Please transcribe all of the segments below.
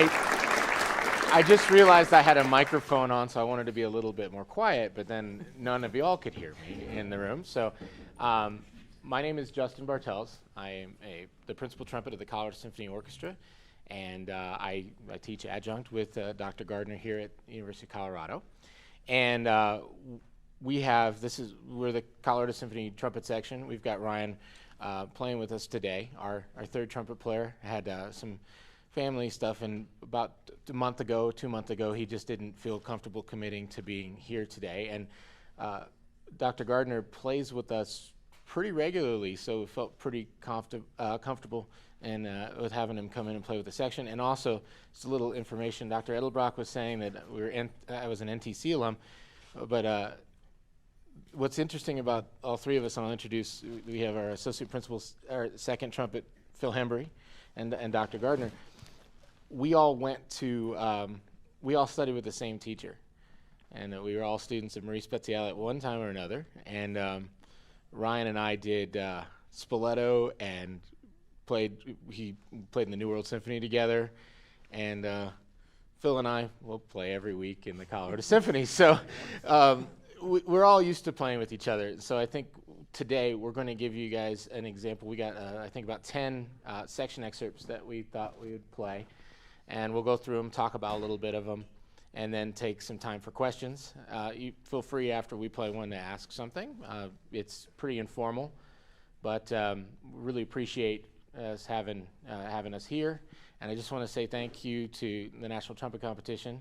I just realized I had a microphone on, so I wanted to be a little bit more quiet, but then none of you all could hear me in the room. So my name is Justin Bartels. I am the principal trumpet of the Colorado Symphony Orchestra, and I teach adjunct with Dr. Gardner here at the University of Colorado. And we're the Colorado Symphony trumpet section. We've got Ryan playing with us today. Our third trumpet player had some family stuff, and about 2 months ago, he just didn't feel comfortable committing to being here today. And Dr. Gardner plays with us pretty regularly, so we felt pretty comfortable and with having him come in and play with the section. And also, just a little information, Dr. Edlebrock was saying that I was an NTC alum, but what's interesting about all three of us, and I'll introduce, we have our associate principal, our second trumpet, Phil Hembry, and Dr. Gardner. We all we all studied with the same teacher, and we were all students of Marie Speziale at one time or another. And Ryan and I did Spoleto, and he played in the New World Symphony together, and Phil and I will play every week in the Colorado Symphony. So we're all used to playing with each other. So I think today we're going to give you guys an example. We got I think about 10 section excerpts that we thought we would play, and we'll go through them, talk about a little bit of them, and then take some time for questions. You feel free after we play one to ask something. It's pretty informal, but really appreciate us having us here. And I just want to say thank you to the National Trumpet Competition.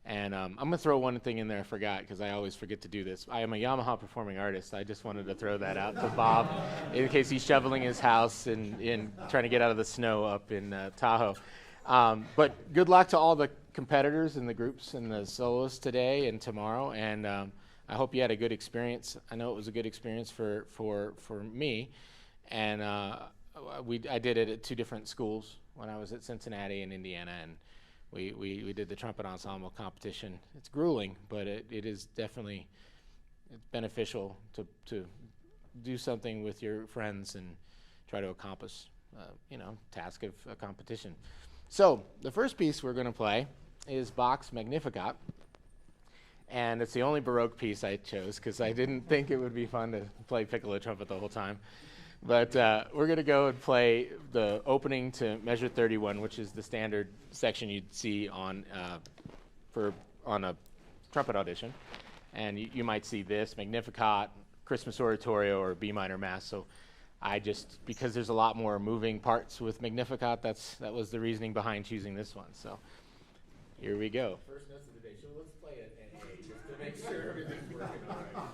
And I'm going to throw one thing in there I forgot, because I always forget to do this. I am a Yamaha performing artist. I just wanted to throw that out to Bob in case he's shoveling his house and trying to get out of the snow up in Tahoe. But good luck to all the competitors and the groups and the soloists today and tomorrow. And I hope you had a good experience. I know it was a good experience for me. And I did it at 2 different schools when I was at Cincinnati and Indiana. And we did the trumpet ensemble competition. It's grueling, but it is definitely beneficial to do something with your friends and try to accomplish, task of a competition. So the first piece we're going to play is Bach's Magnificat, and it's the only Baroque piece I chose because I didn't think it would be fun to play piccolo trumpet the whole time. But we're going to go and play the opening to measure 31, which is the standard section you'd see on a trumpet audition. And you might see this, Magnificat, Christmas Oratorio, or B minor Mass. So because there's a lot more moving parts with Magnificat, that was the reasoning behind choosing this one. So here we go. First notes of the day. So let's play it at A just to make sure everything's working all right.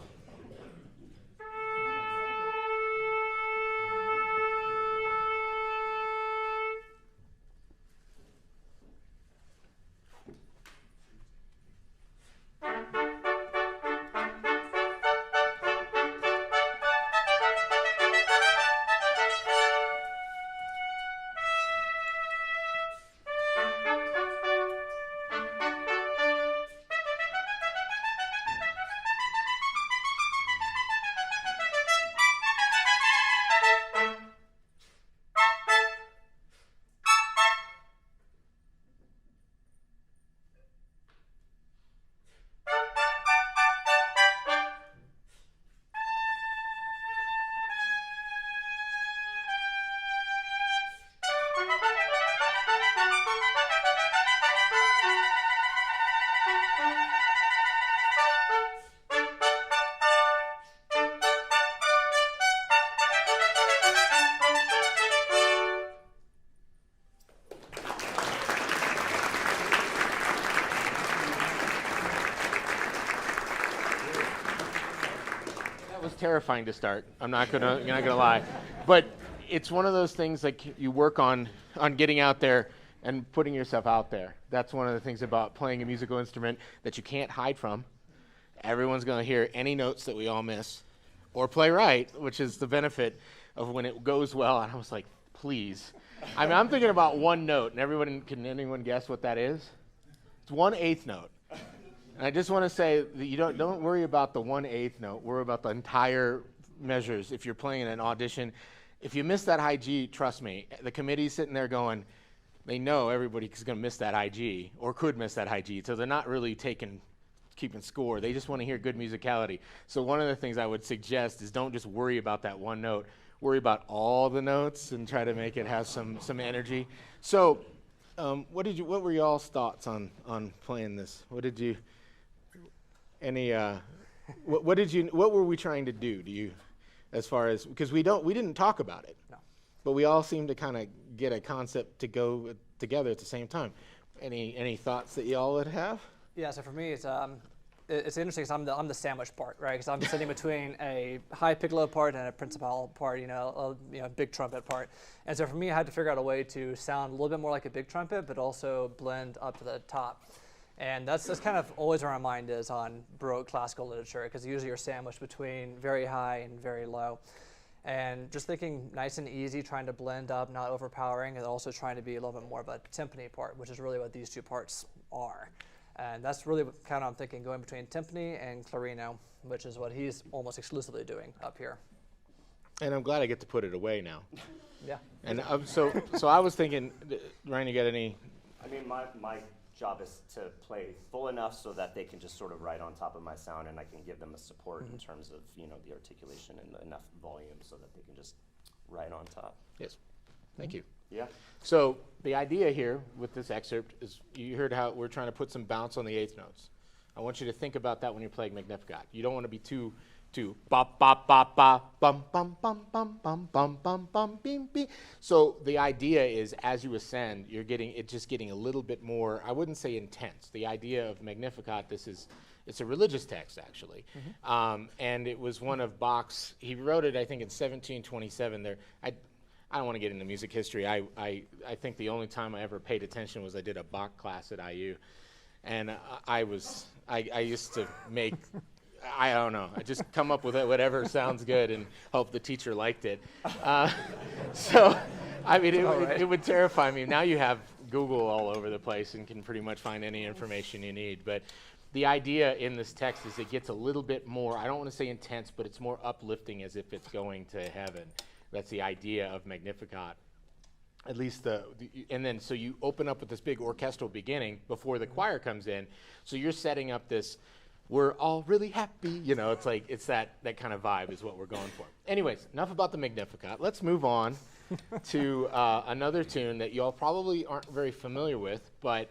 Terrifying to start. You're not gonna lie, but it's one of those things like you work on getting out there and putting yourself out there. That's one of the things about playing a musical instrument that you can't hide from. Everyone's gonna hear any notes that we all miss, or play right, which is the benefit of when it goes well. And I was like, please. I mean, I'm thinking about one note, and can anyone guess what that is? It's 1/8 note. And I just want to say that you don't worry about the 1/8 note. Worry about the entire measures. If you're playing an audition, if you miss that high G, trust me, the committee's sitting there going, they know everybody's going to miss that high G or could miss that high G, so they're not really keeping score. They just want to hear good musicality. So one of the things I would suggest is don't just worry about that one note. Worry about all the notes and try to make it have some energy. So what were y'all's thoughts on playing this? What were we trying to do? As far as, because we didn't talk about it. No. But we all seem to kind of get a concept to go together at the same time. Any thoughts that y'all would have? Yeah, so for me, it's interesting because I'm the sandwich part, right? Because I'm sitting between a high piccolo part and a principal part, a big trumpet part. And so for me, I had to figure out a way to sound a little bit more like a big trumpet, but also blend up to the top. And that's kind of always where my mind is on Baroque classical literature, because usually you're sandwiched between very high and very low. And just thinking nice and easy, trying to blend up, not overpowering, and also trying to be a little bit more of a timpani part, which is really what these two parts are. And that's really kind of I'm thinking going between timpani and clarino, which is what he's almost exclusively doing up here. And I'm glad I get to put it away now. Yeah. And so I was thinking, Ryan, you got any? I mean, my job is to play full enough so that they can just sort of ride on top of my sound, and I can give them a support in terms of the articulation and enough volume so that they can just ride on top. Yes. Thank you. Yeah. So the idea here with this excerpt is you heard how we're trying to put some bounce on the eighth notes. I want you to think about that when you're playing Magnificat. You don't want to be too bop bop bop bop bum bum bum bum bum bum bum bum bim bim. So the idea is as you ascend, you're getting a little bit more, I wouldn't say intense. The idea of Magnificat, it's a religious text actually. And it was one of Bach's, he wrote it I think in 1727 there. I don't want to get into music history. I think the only time I ever paid attention was I did a Bach class at IU. And I used to make, I don't know, I just come up with whatever sounds good and hope the teacher liked it. So, I mean, it would terrify me. Now you have Google all over the place and can pretty much find any information you need. But the idea in this text is it gets a little bit more, I don't want to say intense, but it's more uplifting as if it's going to heaven. That's the idea of Magnificat. At least and then so you open up with this big orchestral beginning before the choir comes in. So you're setting up this, we're all really happy, it's like, it's that kind of vibe is what we're going for. Anyways, enough about the Magnificat. Let's move on to another tune that y'all probably aren't very familiar with, but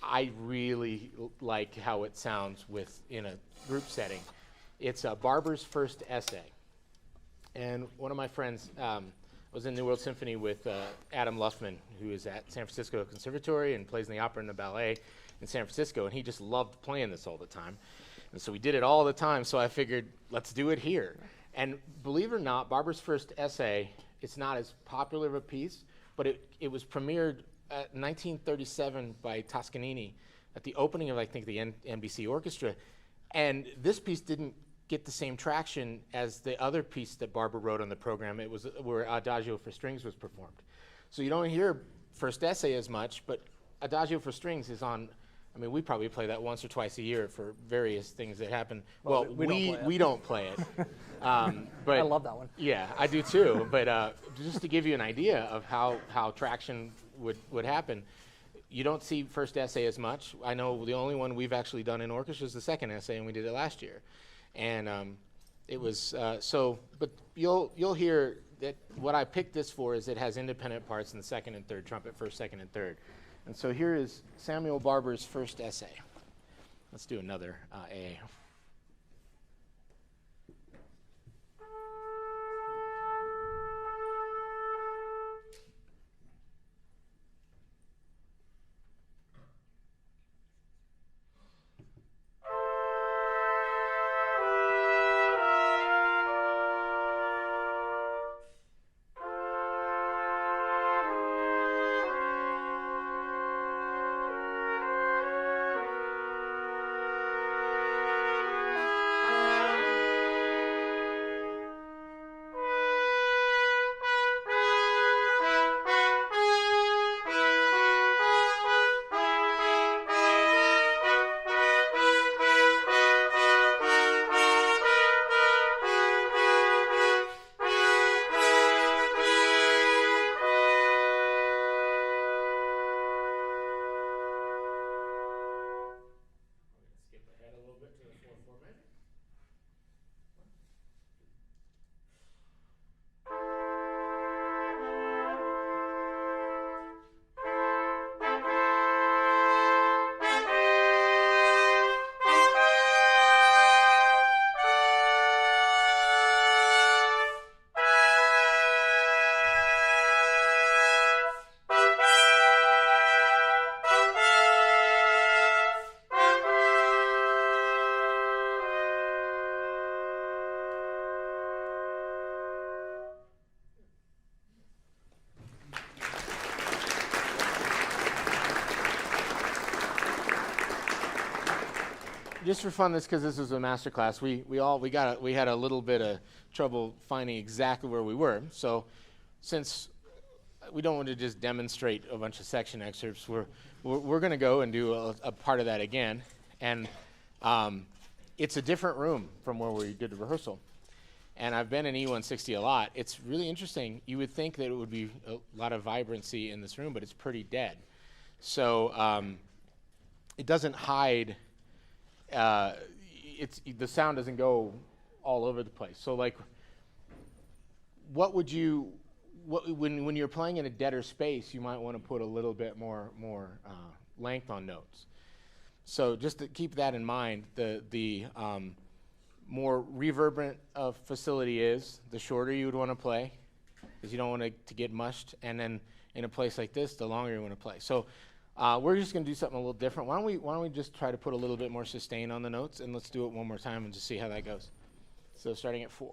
I really like how it sounds in a group setting. It's Barber's First Essay. And one of my friends was in New World Symphony with Adam Luffman, who is at San Francisco Conservatory and plays in the opera and the ballet in San Francisco, and he just loved playing this all the time. And so we did it all the time, so I figured, let's do it here. And believe it or not, Barber's First Essay, it's not as popular of a piece, but it was premiered in 1937 by Toscanini at the opening of, I think, the NBC Orchestra. And this piece didn't get the same traction as the other piece that Barber wrote on the program. It was where Adagio for Strings was performed. So you don't hear First Essay as much, but Adagio for Strings is on, I mean, we probably play that once or twice a year for various things that happen. Well, we don't play it. But I love that one. Yeah, I do too. But just to give you an idea of how traction would happen, you don't see First Essay as much. I know the only one we've actually done in orchestra is the Second Essay, and we did it last year. And it was but you'll hear that what I picked this for is it has independent parts in the second and third trumpet, first, second, and third. And so here is Samuel Barber's First Essay. Let's do another A. just for fun, because this was a master class, we had a little bit of trouble finding exactly where we were. So since we don't want to just demonstrate a bunch of section excerpts, we're going to go and do a part of that again. And it's a different room from where we did the rehearsal. And I've been in E160 a lot. It's really interesting. You would think that it would be a lot of vibrancy in this room, but it's pretty dead. So it doesn't hide. The sound doesn't go all over the place. So like, when you're playing in a deader space, you might want to put a little bit more length on notes. So just to keep that in mind, the more reverberant a facility is, the shorter you would want to play, because you don't want to get mushed. And then in a place like this, the longer you want to play. So we're just going to do something a little different. Why don't we just try to put a little bit more sustain on the notes, and let's do it one more time and just see how that goes. So starting at 4.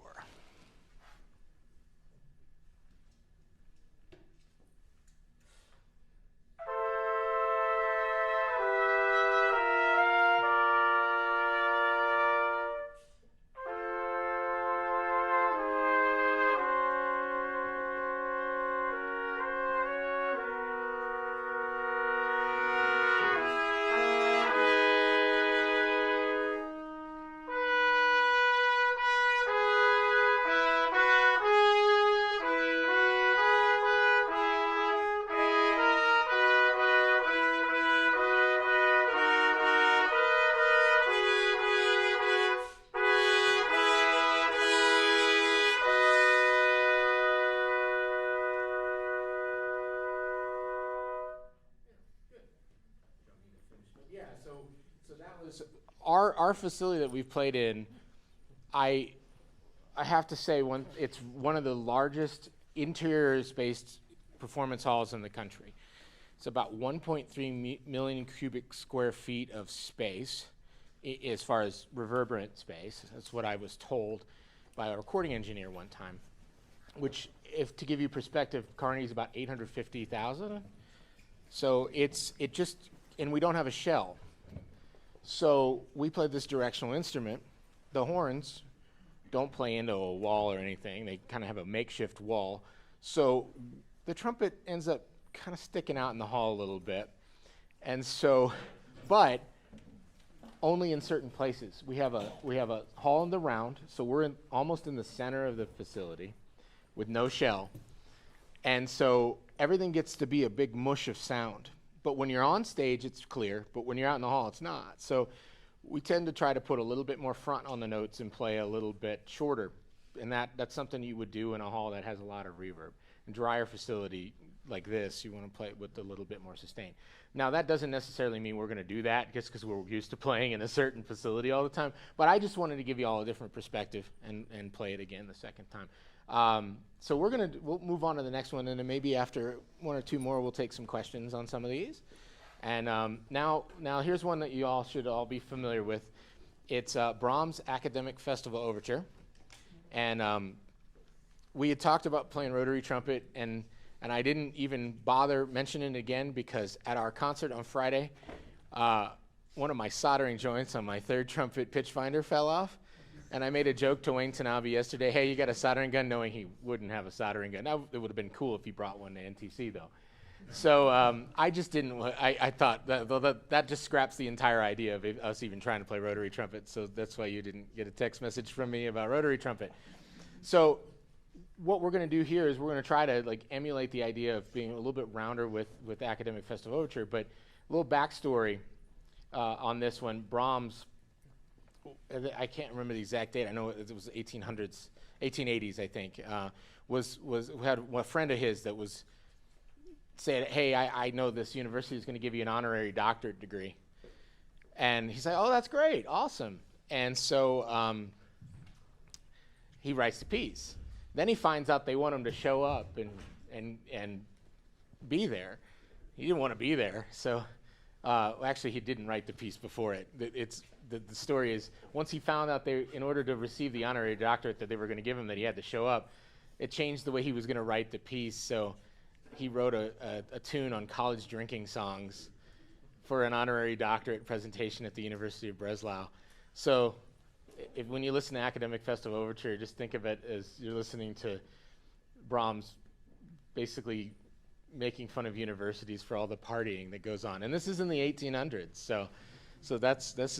So that was our facility that we've played in. I have to say, it's one of the largest interior-based performance halls in the country. It's about 1.3 million cubic square feet of space, as far as reverberant space. That's what I was told by a recording engineer one time. Which, if to give you perspective, Carnegie's about 850,000. So and we don't have a shell. So we played this directional instrument. The horns don't play into a wall or anything. They kind of have a makeshift wall. So the trumpet ends up kind of sticking out in the hall a little bit. And so, but only in certain places. We have a hall in the round, so we're almost in the center of the facility with no shell. And so everything gets to be a big mush of sound. But when you're on stage, it's clear. But when you're out in the hall, it's not. So we tend to try to put a little bit more front on the notes and play a little bit shorter. And that's something you would do in a hall that has a lot of reverb. In a drier facility like this, you want to play it with a little bit more sustain. Now, that doesn't necessarily mean we're going to do that just because we're used to playing in a certain facility all the time. But I just wanted to give you all a different perspective and play it again the second time. So we'll move on to the next one, and then maybe after one or two more, we'll take some questions on some of these. And now here's one that you all should all be familiar with. It's Brahms' Academic Festival Overture. And we had talked about playing rotary trumpet, and I didn't even bother mentioning it again because at our concert on Friday, one of my soldering joints on my third trumpet pitch finder fell off. And I made a joke to Wayne Tanabe yesterday, hey, you got a soldering gun, knowing he wouldn't have a soldering gun. Now, it would have been cool if he brought one to NTC, though. So I just didn't, I thought that just scraps the entire idea of us even trying to play rotary trumpet. So that's why you didn't get a text message from me about rotary trumpet. So what we're going to do here is we're going to try to emulate the idea of being a little bit rounder with Academic Festival Overture. But a little backstory on this one. Brahms, I can't remember the exact date. I know it was 1880s, I think. Had a friend of his that was said, hey, I know this university is going to give you an honorary doctorate degree. And he's like, oh, that's great, awesome. And so he writes the piece. Then he finds out they want him to show up and be there. He didn't want to be there, so actually he didn't write the piece before it. The story is, once he found out in order to receive the honorary doctorate that they were going to give him, that he had to show up, it changed the way he was going to write the piece. So he wrote a tune on college drinking songs for an honorary doctorate presentation at the University of Breslau. So when you listen to Academic Festival Overture, just think of it as you're listening to Brahms basically making fun of universities for all the partying that goes on. And this is in the 1800s. So this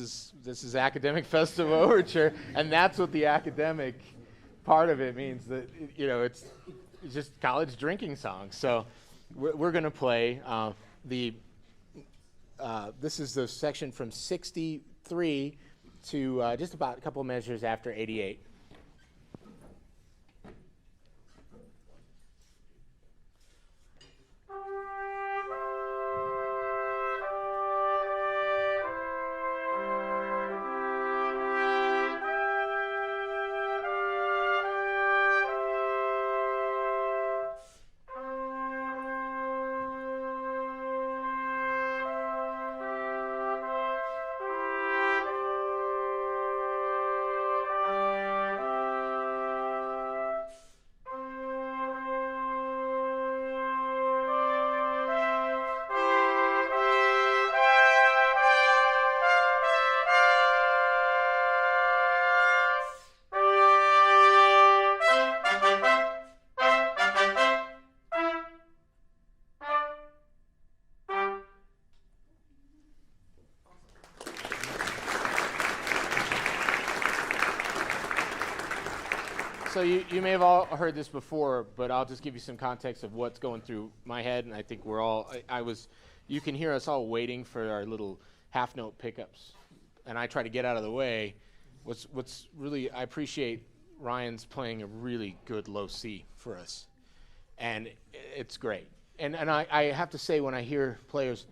is Academic Festival Overture, and that's what the academic part of it means, that it's just college drinking songs. So we're going to play this is the section from 63 to just about a couple measures after 88. So you may have all heard this before, but I'll just give you some context of what's going through my head, and I think we're all, you can hear us all waiting for our little half-note pickups, and I try to get out of the way. What's really, I appreciate Ryan's playing a really good low C for us, and it's great. And I have to say, when I hear players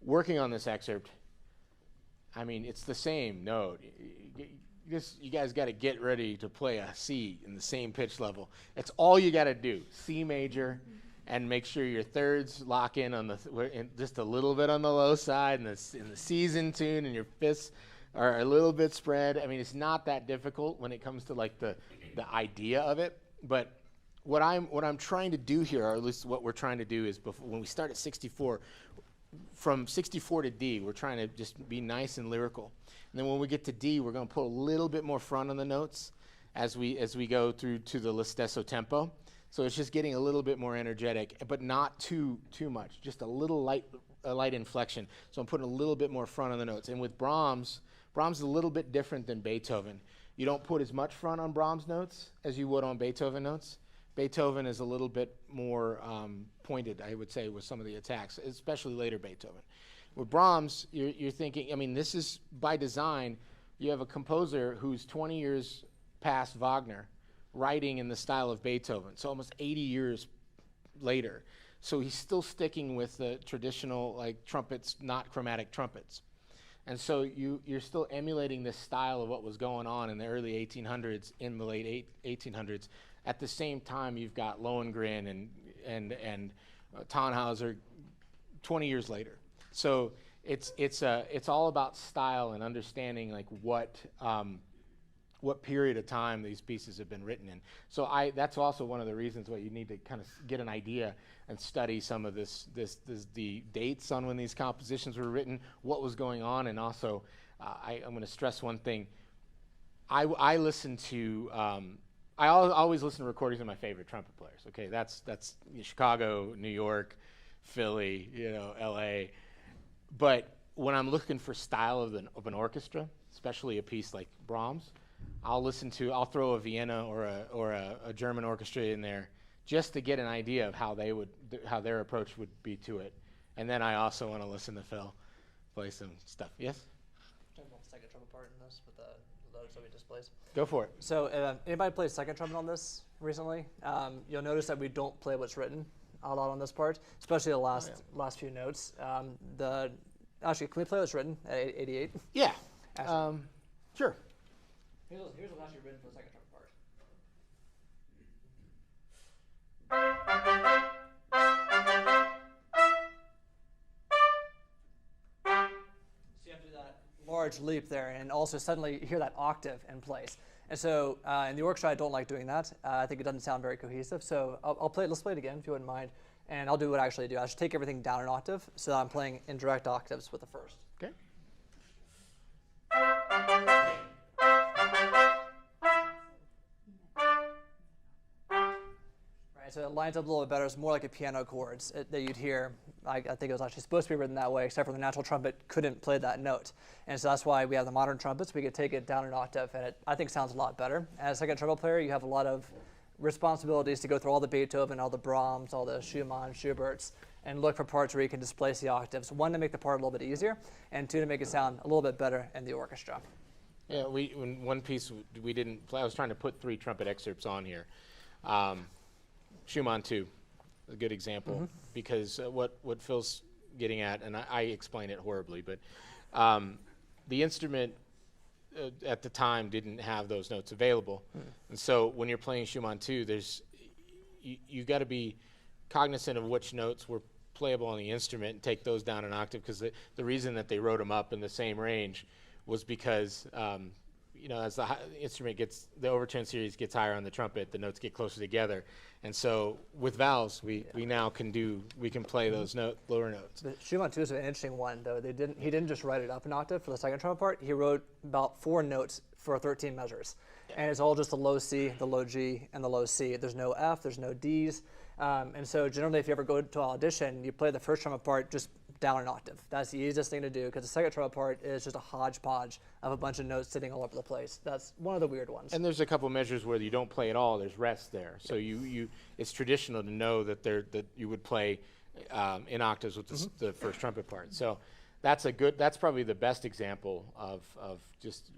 working on this excerpt, I mean, it's the same note. You guys got to get ready to play a C in the same pitch level. That's all you got to do. C major, and make sure your thirds lock in on just a little bit on the low side, and in the C's in tune, and your fifths are a little bit spread. I mean, it's not that difficult when it comes to like the idea of it. But what I'm trying to do here, or at least what we're trying to do, is when we start at 64. From 64 to D, we're trying to just be nice and lyrical. And then when we get to D, we're going to put a little bit more front on the notes as we go through to the L'Estesso tempo. So it's just getting a little bit more energetic, but not too much. Just a little light inflection. So I'm putting a little bit more front on the notes. And with Brahms is a little bit different than Beethoven. You don't put as much front on Brahms notes as you would on Beethoven notes. Beethoven is a little bit more pointed, I would say, with some of the attacks, especially later Beethoven. With Brahms, you're thinking, I mean, this is by design. You have a composer who's 20 years past Wagner, writing in the style of Beethoven, so almost 80 years later. So he's still sticking with the traditional, like, trumpets, not chromatic trumpets. And so you're still emulating this style of what was going on in the early 1800s, in the late 1800s. At the same time, you've got Lohengrin and Tannhauser 20 years later. So it's all about style and understanding like what period of time these pieces have been written in. So that's also one of the reasons why you need to kind of get an idea and study some of the dates on when these compositions were written, what was going on, and also I'm going to stress one thing. I listen to I always listen to recordings of my favorite trumpet players. Okay, that's Chicago, New York, Philly, L.A. But when I'm looking for style of an orchestra, especially a piece like Brahms, I'll throw a Vienna or a German orchestra in there just to get an idea of how their approach would be to it. And then I also want to listen to Phil play some stuff. Yes? Talk about the second trumpet part in this with the loads that we displays. Go for it. So anybody played second trumpet on this recently? You'll notice that we don't play what's written a lot on this part, especially the last few notes. Actually, can we play what's written at 88? Yeah. Sure. Here's what's actually written for the second trumpet part. So you have to do that large leap there, and also suddenly hear that octave in place. And so in the orchestra, I don't like doing that. I think it doesn't sound very cohesive. So let's play it again, if you wouldn't mind. And I'll do what I actually do. I should take everything down an octave, so that I'm playing in direct octaves with the first. Okay. so it lines up a little bit better. It's more like a piano chords that you'd hear. I think it was actually supposed to be written that way, except for the natural trumpet couldn't play that note. And so that's why we have the modern trumpets. We could take it down an octave, and it, I think, sounds a lot better. As a second trumpet player, you have a lot of responsibilities to go through all the Beethoven, all the Brahms, all the Schumann, Schuberts, and look for parts where you can displace the octaves. One, to make the part a little bit easier, and two, to make it sound a little bit better in the orchestra. Yeah, when one piece we didn't play, I was trying to put 3 trumpet excerpts on here. Schumann 2, a good example, because what Phil's getting at, and I explain it horribly, but the instrument at the time didn't have those notes available. And so when you're playing Schumann 2, you got to be cognizant of which notes were playable on the instrument and take those down an octave, because the reason that they wrote them up in the same range was because as the instrument gets, the overtone series gets higher on the trumpet, the notes get closer together. And so with valves, we now can play those lower notes. The Schumann 2 is an interesting one, though. He didn't just write it up an octave for the second trumpet part. He wrote about 4 notes for 13 measures. And it's all just the low C, the low G, and the low C. There's no F, there's no Ds. And so generally, if you ever go to an audition, you play the first trumpet part just down an octave. That's the easiest thing to do, because the second trumpet part is just a hodgepodge of a bunch of notes sitting all over the place. That's one of the weird ones. And there's a couple measures where you don't play at all. There's rest there. So it's traditional to know that you would play in octaves with the first trumpet part. So that's probably the best example of just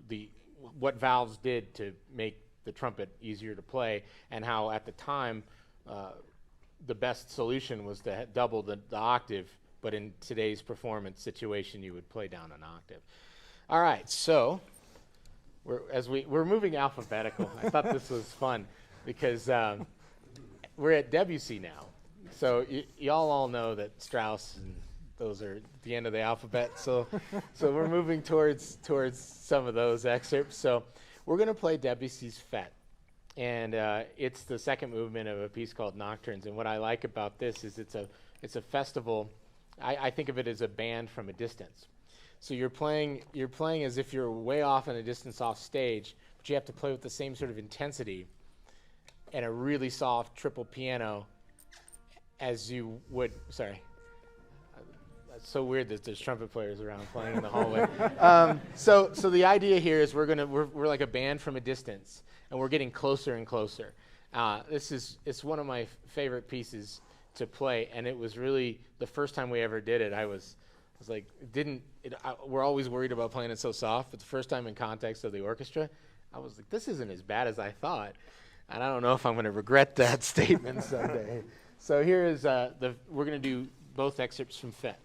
what valves did to make the trumpet easier to play, and how at the time the best solution was to double the octave. But in today's performance situation, you would play down an octave. All right, so we're moving alphabetical. I thought this was fun because we're at Debussy now. So y'all all know that Strauss and those are the end of the alphabet. So we're moving towards some of those excerpts. So we're going to play Debussy's Fete. And it's the second movement of a piece called Nocturnes. And what I like about this is it's a festival. I think of it as a band from a distance. So you're playing as if you're way off in a distance off stage, but you have to play with the same sort of intensity and a really soft triple piano as you would. Sorry. It's so weird that there's trumpet players around playing in the hallway. So the idea here is we're like a band from a distance, and we're getting closer and closer. It's one of my favorite pieces to play, and it was really the first time we ever did it. I was like, we're always worried about playing it so soft, but the first time in context of the orchestra, I was like, this isn't as bad as I thought, and I don't know if I'm going to regret that statement someday. So here is we're going to do both excerpts from Fete.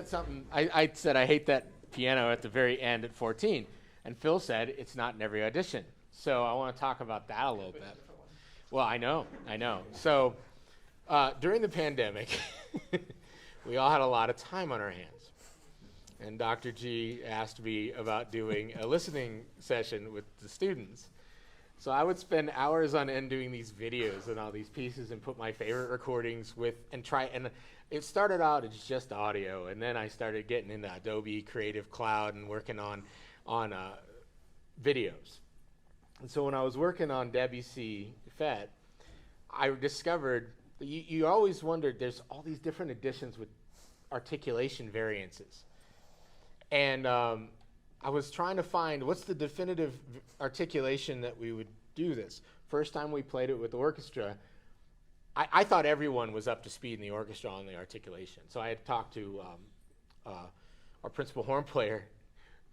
Something I said I hate that piano at the very end at 14, and Phil said it's not in every audition. So I want to talk about that a little bit. Well, I know. So during the pandemic, we all had a lot of time on our hands, and Dr. G asked me about doing a listening session with the students, So I would spend hours on end doing these videos and all these pieces and put my favorite recordings with and try. And it started out as just audio, and then I started getting into Adobe Creative Cloud and working on videos. And so when I was working on Debussy Fetes, I discovered you always wondered there's all these different editions with articulation variances. And I was trying to find what's the definitive articulation that we would do this. First time we played it with the orchestra, I thought everyone was up to speed in the orchestra on the articulation. So I had talked to our principal horn player,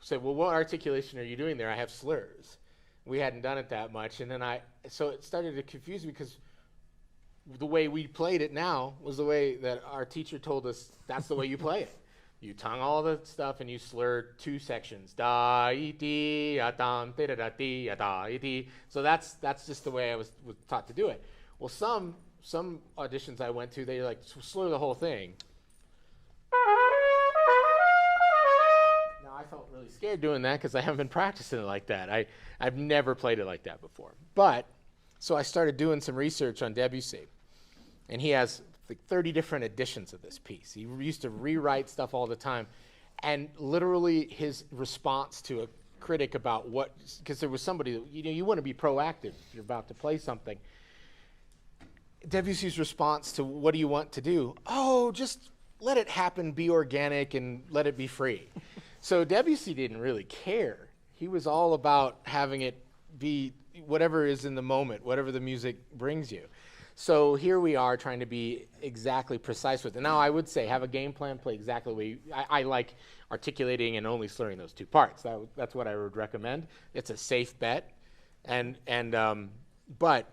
said, well, what articulation are you doing there? I have slurs. We hadn't done it that much. And then so it started to confuse me because the way we played it now was the way that our teacher told us that's the way you play it. You tongue all the stuff and you slur two sections. Da, iti, atam, da, da, di, da, iti. So that's just the way I was taught to do it. Well, some auditions I went to, they like slur the whole thing. Now I felt really scared doing that because I haven't been practicing it like that. I've never played it like that before. But so I started doing some research on Debussy, and he has like 30 different editions of this piece. He used to rewrite stuff all the time. And literally his response to a critic about because there was somebody that, you want to be proactive if you're about to play something. Debussy's response to what do you want to do? Oh, just let it happen, be organic, and let it be free. So Debussy didn't really care. He was all about having it be whatever is in the moment, whatever the music brings you. So here we are trying to be exactly precise with it. Now I would say have a game plan, play exactly the way I like articulating and only slurring those two parts. That's what I would recommend. It's a safe bet. But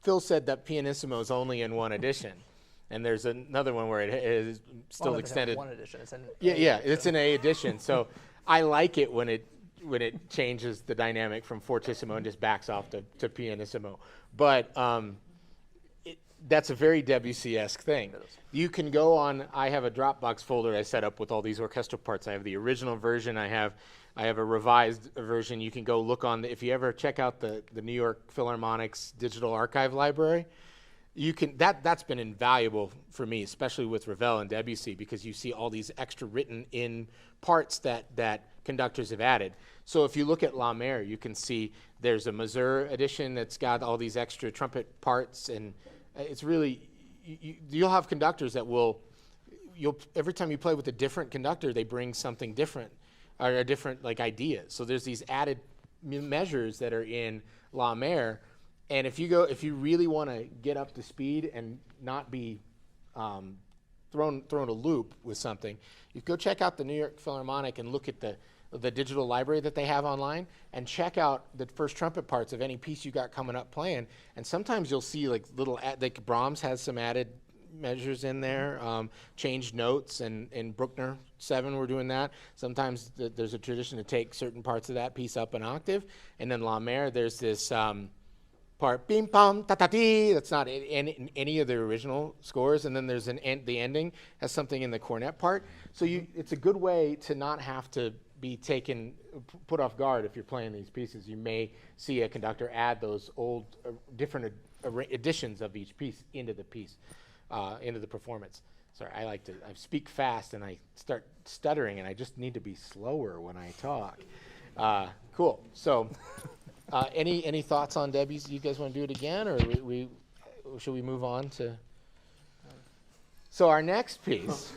Phil said that pianissimo is only in one edition. And there's another one where it is still extended. One edition. It's an it's an A edition. So I like it when it changes the dynamic from fortissimo and just backs off to pianissimo. But that's a very Debussy-esque thing. You can go on, I have a Dropbox folder I set up with all these orchestral parts. I have the original version. I have a revised version. You can go look on, if you ever check out the New York Philharmonic's digital archive library, you can, that's been invaluable for me, especially with Ravel and Debussy, because you see all these extra written in parts that conductors have added. So if you look at La Mer, you can see there's a Mazur edition that's got all these extra trumpet parts, and it's really, you'll have conductors that every time you play with a different conductor, they bring something different, or a different like ideas. So there's these added measures that are in La Mer. And if you really want to get up to speed and not be thrown a loop with something, you go check out the New York Philharmonic and look at the digital library that they have online, and check out the first trumpet parts of any piece you got coming up playing. And sometimes you'll see like like Brahms has some added measures in there, changed notes, and in Bruckner 7 we're doing that. Sometimes there's a tradition to take certain parts of that piece up an octave, and then La Mer there's this part, bim pam ta ta ti. That's not in any of the original scores. And then there's the ending has something in the cornet part. So it's a good way to not have to be put off guard if you're playing these pieces. You may see a conductor add those old different editions of each piece into the piece, into the performance. Sorry, I speak fast and I start stuttering, and I just need to be slower when I talk. Cool. So. Any thoughts on Debbie's? You guys want to do it again, or should we move on to? So our next piece,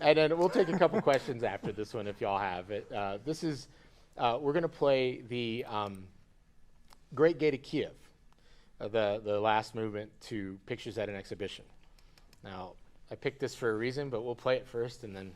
and then we'll take a couple questions after this one if y'all have it. This is we're going to play the Great Gate of Kiev, the last movement to Pictures at an Exhibition. Now I picked this for a reason, but we'll play it first and then.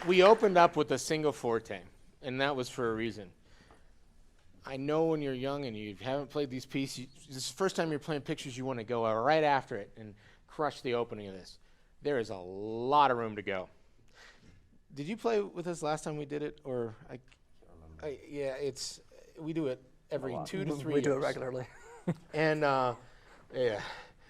we opened up with a single forte, and that was for a reason. I know when you're young and you haven't played these pieces, this is the first time you're playing pictures, you want to go right after it and crush the opening of this. There is a lot of room to go. Did you play with us last time we did it, or yeah, we do it every 2 to 3 years. We do it regularly. And yeah.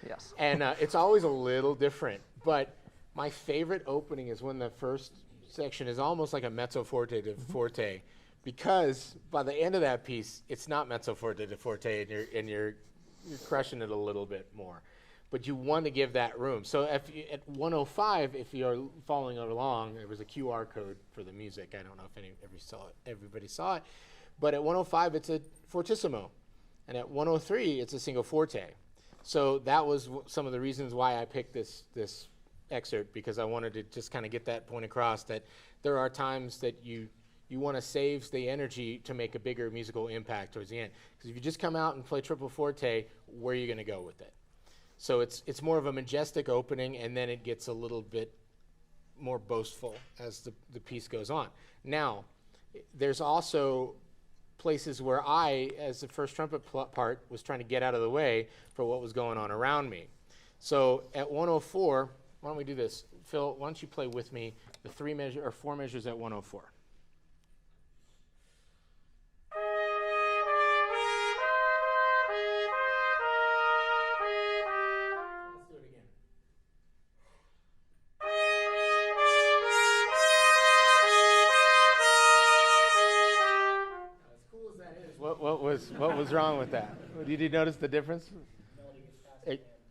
Yes. And it's always a little different, but my favorite opening is when the first section is almost like a mezzo forte to forte, because by the end of that piece, it's not mezzo forte to forte, and you're crushing it a little bit more. But you want to give that room. So at 105, if you're following along, there was a QR code for the music. I don't know if everybody saw it. But at 105, it's a fortissimo. And at 103, it's a single forte. So that was some of the reasons why I picked this excerpt, because I wanted to just kind of get that point across, that there are times that you want to save the energy to make a bigger musical impact towards the end. Because if you just come out and play triple forte, where are you going to go with it? So it's more of a majestic opening, and then it gets a little bit more boastful as the piece goes on. Now, there's also places where I, as the first trumpet part, was trying to get out of the way for what was going on around me. So at 104, why don't we do this? Phil, why don't you play with me the 4 measures at 104? What was wrong with that? Did you notice the difference?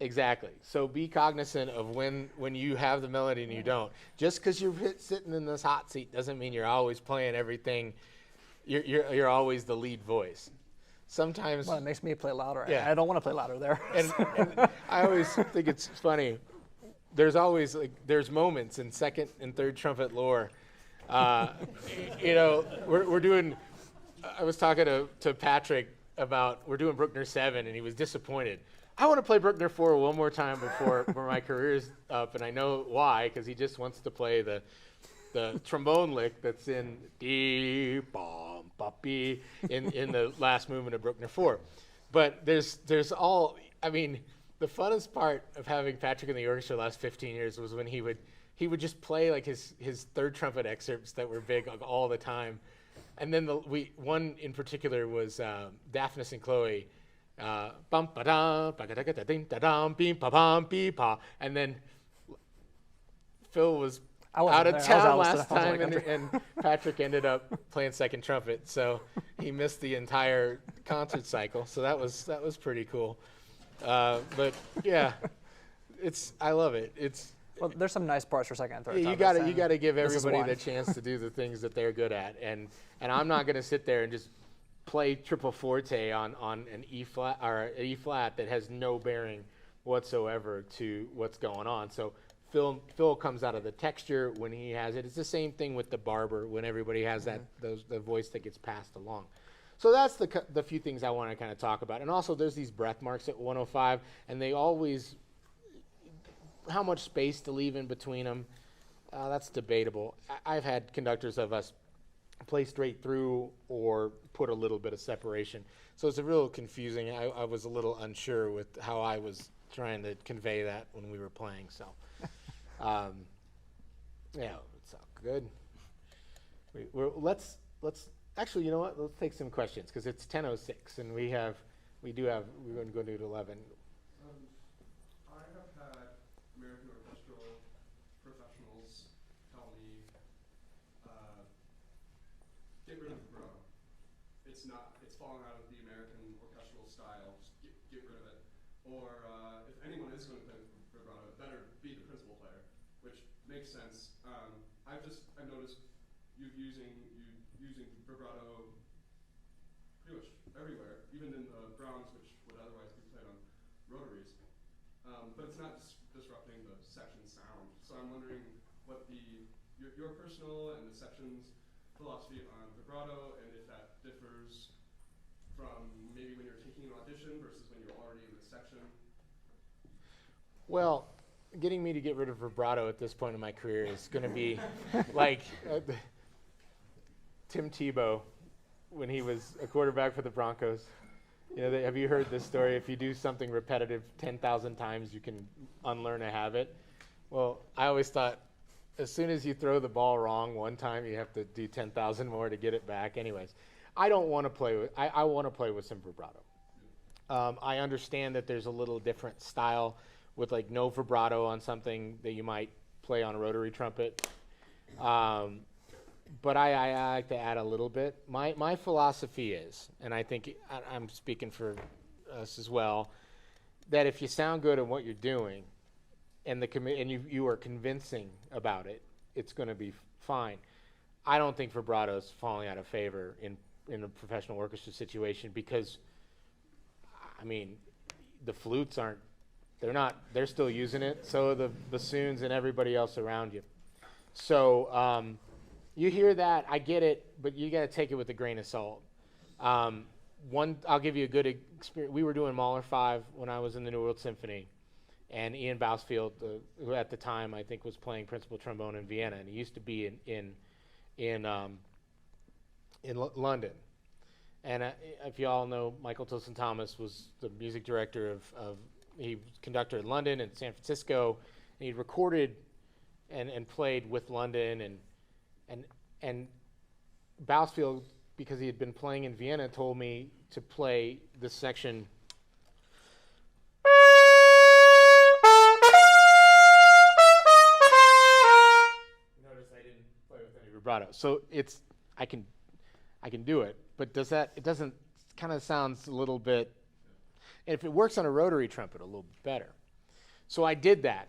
Exactly. So be cognizant of when you have the melody and you don't. Just because you're sitting in this hot seat doesn't mean you're always playing everything. You're always the lead voice. Sometimes. Well, it makes me play louder. Yeah. I don't want to play louder there. And I always think it's funny. There's always there's moments in second and third trumpet lore. We're doing. I was talking to Patrick about, we're doing Bruckner 7, and he was disappointed. I want to play Bruckner 4 one more time before my career's up, and I know why, because he just wants to play the trombone lick that's in dee bom papi in the last movement of Bruckner 4. But there's all, I mean, the funnest part of having Patrick in the orchestra the last 15 years was when he would just play like his third trumpet excerpts that were big all the time. And then one in particular was Daphnis and Chloe, bum ba dum, ba da da ding da dum, beep pa bum beep pa, and then Phil was out of town last time, and Patrick ended up playing second trumpet, so he missed the entire concert cycle. So that was pretty cool. But yeah, I love it. Well, there's some nice parts for second and third. You got to give everybody the chance to do the things that they're good at, and I'm not going to sit there and just play triple forte on an E flat or an E flat that has no bearing whatsoever to what's going on. So Phil comes out of the texture when he has it. It's the same thing with the Barber when everybody has the voice that gets passed along. So that's the few things I want to kind of talk about. And also there's these breath marks at 105, and they always, how much space to leave in between them, that's debatable. I've had conductors of us play straight through or put a little bit of separation. So it's a real confusing. I was a little unsure with how I was trying to convey that when we were playing. So, yeah, it's all good. Let's actually, you know what? Let's take some questions because it's 10:06 and we're going to go to 11. I have had American orchestral professionals tell me, get rid of the vibrato. It's falling out of the American orchestral style. Just get rid of it. Or if anyone is going to play vibrato, it better be the principal player, which makes sense. I noticed you using vibrato pretty much everywhere, even in the Brahms, which would otherwise be played on rotaries. But it's not disrupting the section sound. So I'm wondering what your personal and the section's philosophy on vibrato, and if that differs from maybe when you're taking an audition versus when you're already in the section. Well, getting me to get rid of vibrato at this point in my career is going to be like Tim Tebow when he was a quarterback for the Broncos. You know, have you heard this story? If you do something repetitive 10,000 times, you can unlearn a habit. Well, I always thought as soon as you throw the ball wrong one time, you have to do 10,000 more to get it back. Anyways, I don't want to play with, I want to play with some vibrato. I understand that there's a little different style with like no vibrato on something that you might play on a rotary trumpet. But I like to add a little bit. My philosophy is, and I think I'm speaking for us as well, that if you sound good at what you're doing, and you are convincing about it, it's going to be fine. I don't think vibrato's falling out of favor in a professional orchestra situation because, I mean, the flutes aren't. They're still using it. So are the bassoons and everybody else around you. So you hear that, I get it, but you got to take it with a grain of salt. I'll give you a good experience. We were doing Mahler 5 when I was in the New World Symphony. And Ian Bousfield, who at the time I think was playing principal trombone in Vienna, and he used to be in London. And if you all know, Michael Tilson Thomas was the music director he was conductor in London and San Francisco, and he recorded and played with London, and Bousfield, because he had been playing in Vienna, told me to play this section. Vibrato. So I can do it, but it doesn't kind of sounds a little bit, and if it works on a rotary trumpet, a little better. So I did that,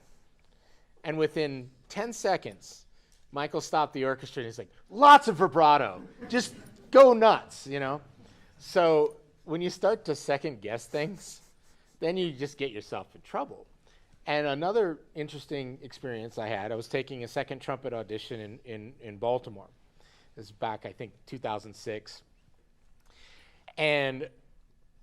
and within 10 seconds, Michael stopped the orchestra and he's like, lots of vibrato, just go nuts, you know? So when you start to second guess things, then you just get yourself in trouble. And another interesting experience I was taking a second trumpet audition in Baltimore. This is back, I think, 2006. And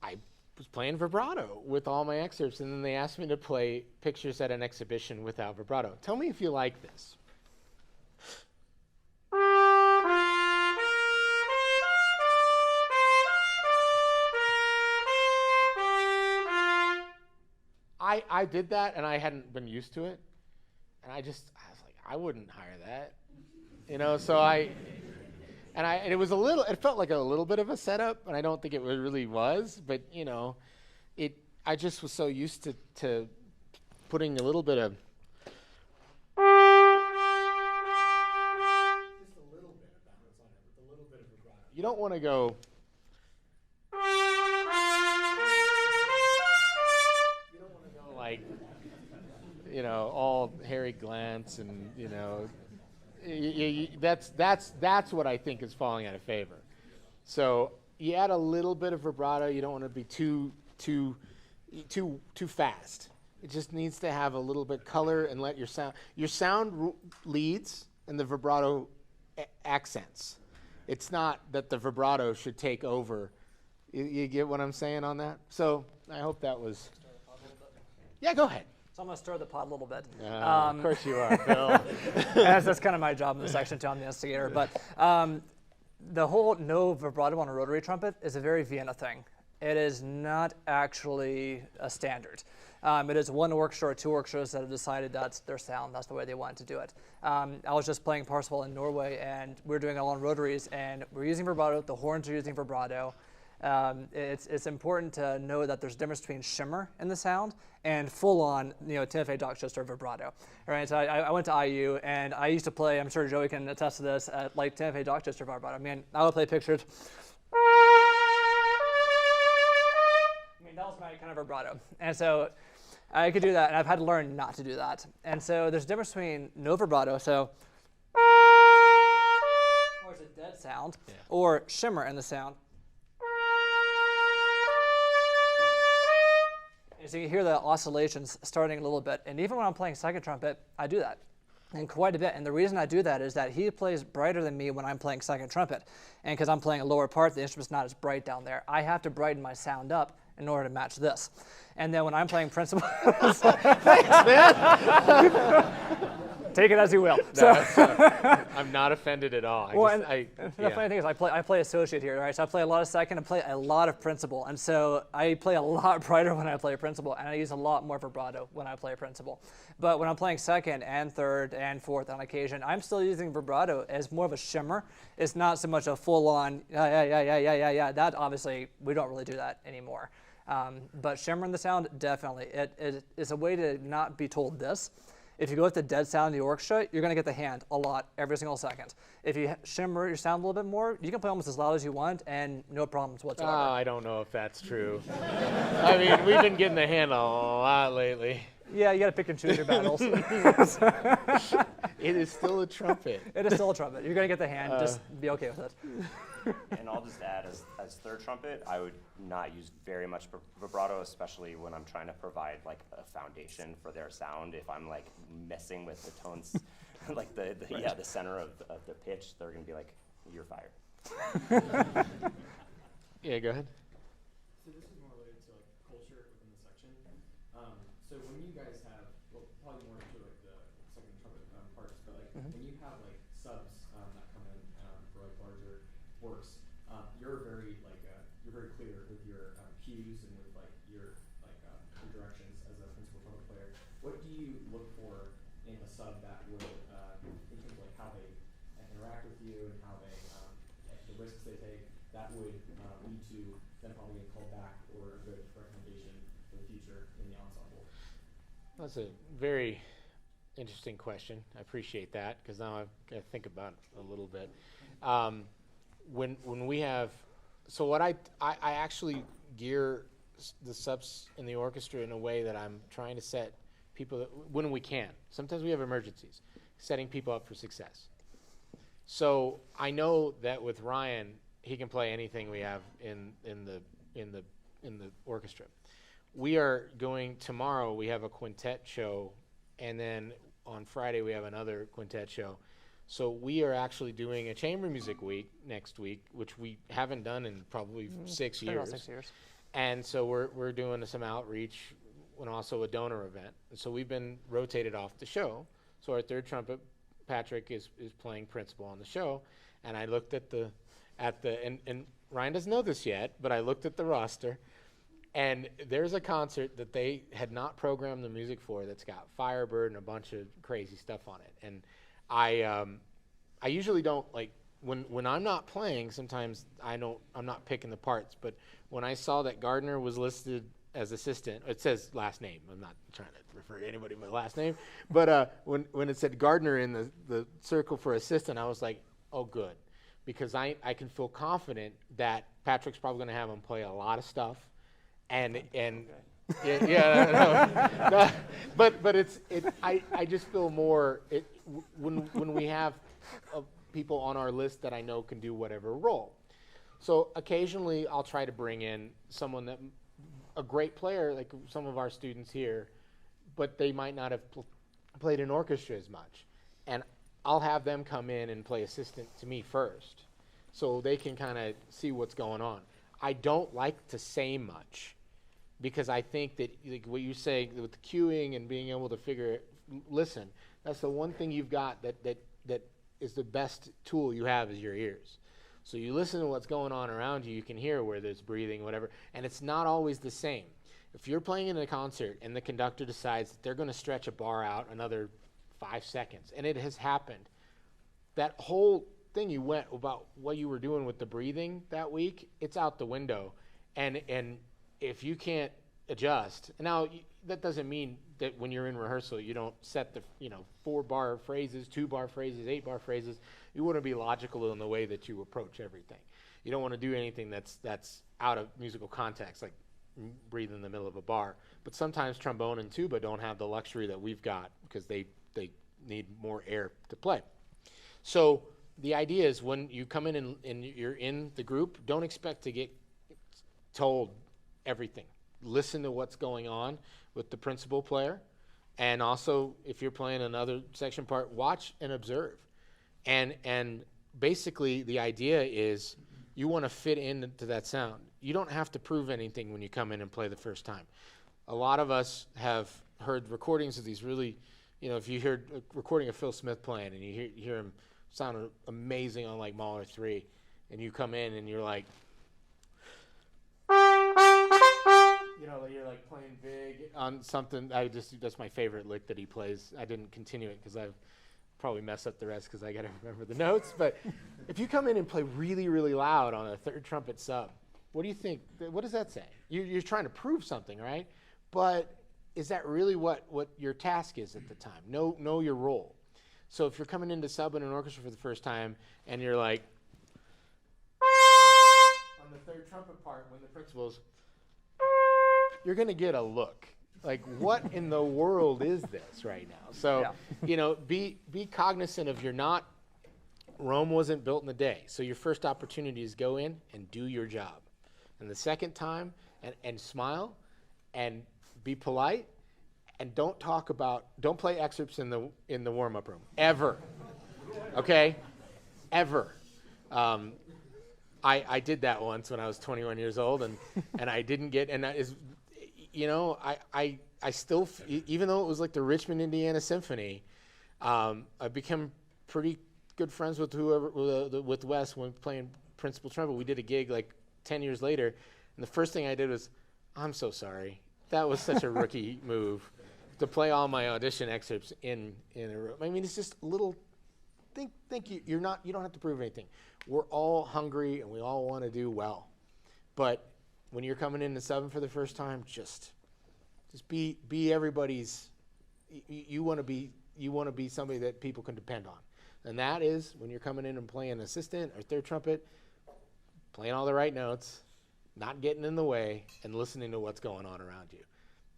I was playing vibrato with all my excerpts, and then they asked me to play pictures at an exhibition without vibrato. Tell me if you like this. I did that, and I hadn't been used to it, and I was like, I wouldn't hire that, you know. So it was it felt like a little bit of a setup, and I don't think it really was, but you know, I just was so used to putting a little bit of, just a little bit of balance on it, with a little bit of vibrato. You don't want to go. Like, you know, all Harry Glantz, and you know, that's what I think is falling out of favor. So you add a little bit of vibrato. You don't want to be too fast. It just needs to have a little bit color and let your sound leads and the vibrato accents. It's not that the vibrato should take over. You get what I'm saying on that? So I hope that was. Yeah, go ahead. So I'm going to stir the pot a little bit. Of course you are, Bill. That's kind of my job in this section too. I'm the instigator. But the whole no vibrato on a rotary trumpet is a very Vienna thing. It is not actually a standard. It is one orchestra or two orchestras that have decided that's their sound, that's the way they want to do it. I was just playing Parsifal in Norway, and we were doing it all on rotaries, and we're using vibrato, the horns are using vibrato. It's important to know that there's a difference between shimmer in the sound and full-on, Timofey Dockchester vibrato. All right, so I went to IU, and I used to play, I'm sure Joey can attest to this, like Timofey Dockchester vibrato. I mean, I would play pictures. I mean, that was my kind of vibrato. And so I could do that, and I've had to learn not to do that. And so there's a difference between no vibrato, so or it's a dead sound, or shimmer in the sound. So you hear the oscillations starting a little bit. And even when I'm playing second trumpet, I do that, and quite a bit. And the reason I do that is that he plays brighter than me when I'm playing second trumpet. And because I'm playing a lower part, the instrument's not as bright down there. I have to brighten my sound up in order to match this. And then when I'm playing principal, take it as you will. I'm not offended at all. The funny thing is I play associate here, right? So I play a lot of second, I play a lot of principal. And so I play a lot brighter when I play principal, and I use a lot more vibrato when I play principal. But when I'm playing second and third and fourth on occasion, I'm still using vibrato as more of a shimmer. It's not so much a full-on, yeah. That obviously, we don't really do that anymore. But shimmer in the sound, definitely. It is a way to not be told this. If you go with the dead sound in the orchestra, you're going to get the hand a lot every single second. If you shimmer your sound a little bit more, you can play almost as loud as you want and no problems whatsoever. I don't know if that's true. I mean, we've been getting the hand a lot lately. Yeah, you got to pick and choose your battles. It is still a trumpet. It is still a trumpet. You're going to get the hand. Just be okay with it. And I'll just add, as third trumpet, I would not use very much vibrato, especially when I'm trying to provide like a foundation for their sound. If I'm like messing with the tones, like the center of the pitch, they're gonna be like, "You're fired." Yeah, go ahead. So this is more related to like culture within the section. So when you guys have, well, probably more to like the second trumpet parts, but like when you have like subs that come in for like larger works, you're very clear with your cues and with like your directions as a principal trumpet player. What do you look for in a sub that would, in terms of like how they interact with you and how they, the risks they take, that would lead to them probably getting called back or a good recommendation for the future in the ensemble? That's a very interesting question. I appreciate that because now I've got to think about it a little bit. When we have, so what I actually gear the subs in the orchestra in a way that I'm trying to set people that, when we can. Sometimes we have emergencies, setting people up for success. So I know that with Ryan, he can play anything we have in the orchestra. We are going tomorrow. We have a quintet show, and then on Friday we have another quintet show. So we are actually doing a chamber music week next week, which we haven't done in probably 6 years. About 6 years. And so we're doing some outreach and also a donor event. And so we've been rotated off the show. So our third trumpet, Patrick, is playing principal on the show. And I looked at and Ryan doesn't know this yet, but I looked at the roster, and there's a concert that they had not programmed the music for that's got Firebird and a bunch of crazy stuff on it. And I usually don't like when I'm not playing. Sometimes I'm not picking the parts. But when I saw that Gardner was listed as assistant, it says last name. I'm not trying to refer to anybody by last name. But when it said Gardner in the circle for assistant, I was like, oh, good, because I can feel confident that Patrick's probably going to have him play a lot of stuff, and. No. But I just feel more when we have people on our list that I know can do whatever role. So occasionally I'll try to bring in someone that a great player, like some of our students here, but they might not have played in orchestra as much, and I'll have them come in and play assistant to me first, so they can kind of see what's going on. I don't like to say much, because I think that like what you say with the cueing and being able to listen, that's the one thing you've got that is the best tool you have is your ears. So you listen to what's going on around you, you can hear where there's breathing, whatever, and it's not always the same. If you're playing in a concert and the conductor decides that they're going to stretch a bar out another 5 seconds, and it has happened, that whole thing you went about what you were doing with the breathing that week, it's out the window. And if you can't adjust, now that doesn't mean that when you're in rehearsal you don't set the 4-bar phrases, 2-bar phrases, 8-bar phrases. You want to be logical in the way that you approach everything. You don't want to do anything that's out of musical context, like breathe in the middle of a bar. But sometimes trombone and tuba don't have the luxury that we've got because they need more air to play. So the idea is when you come in and you're in the group, don't expect to get told everything. Listen to what's going on with the principal player, and also if you're playing another section part, watch and observe. And basically the idea is you want to fit into that sound. you don't have to prove anything when you come in and play the first time. A lot of us have heard recordings of these really, if you hear a recording of Phil Smith playing and you hear him sound amazing on like Mahler 3, and you come in and you're like, you're like playing big on something. That's my favorite lick that he plays. I didn't continue it because I've probably mess up the rest because I got to remember the notes. But if you come in and play really, really loud on a third trumpet sub, what do you think? What does that say? You're trying to prove something, right? But is that really what your task is at the time? Know your role. So if you're coming into sub in an orchestra for the first time and you're like, on the third trumpet part when the principal's, you're going to get a look. Like, what in the world is this right now? So, be cognizant of Rome wasn't built in a day. So your first opportunity is go in and do your job. And the second time, and smile, and be polite, and don't play excerpts in the warm-up room, ever. Okay? Ever. I did that once when I was 21 years old, and I didn't get, and that is, I still, even though it was like the Richmond, Indiana Symphony, I became pretty good friends with with Wes when playing principal trumpet. We did a gig like 10 years later, and the first thing I did was, I'm so sorry. That was such a rookie move to play all my audition excerpts in a room. I mean, it's just a little. Think you don't have to prove anything. We're all hungry and we all want to do well, but when you're coming into sub for the first time, just be everybody's. You want to be somebody that people can depend on, and that is when you're coming in and playing assistant or third trumpet, playing all the right notes, not getting in the way, and listening to what's going on around you,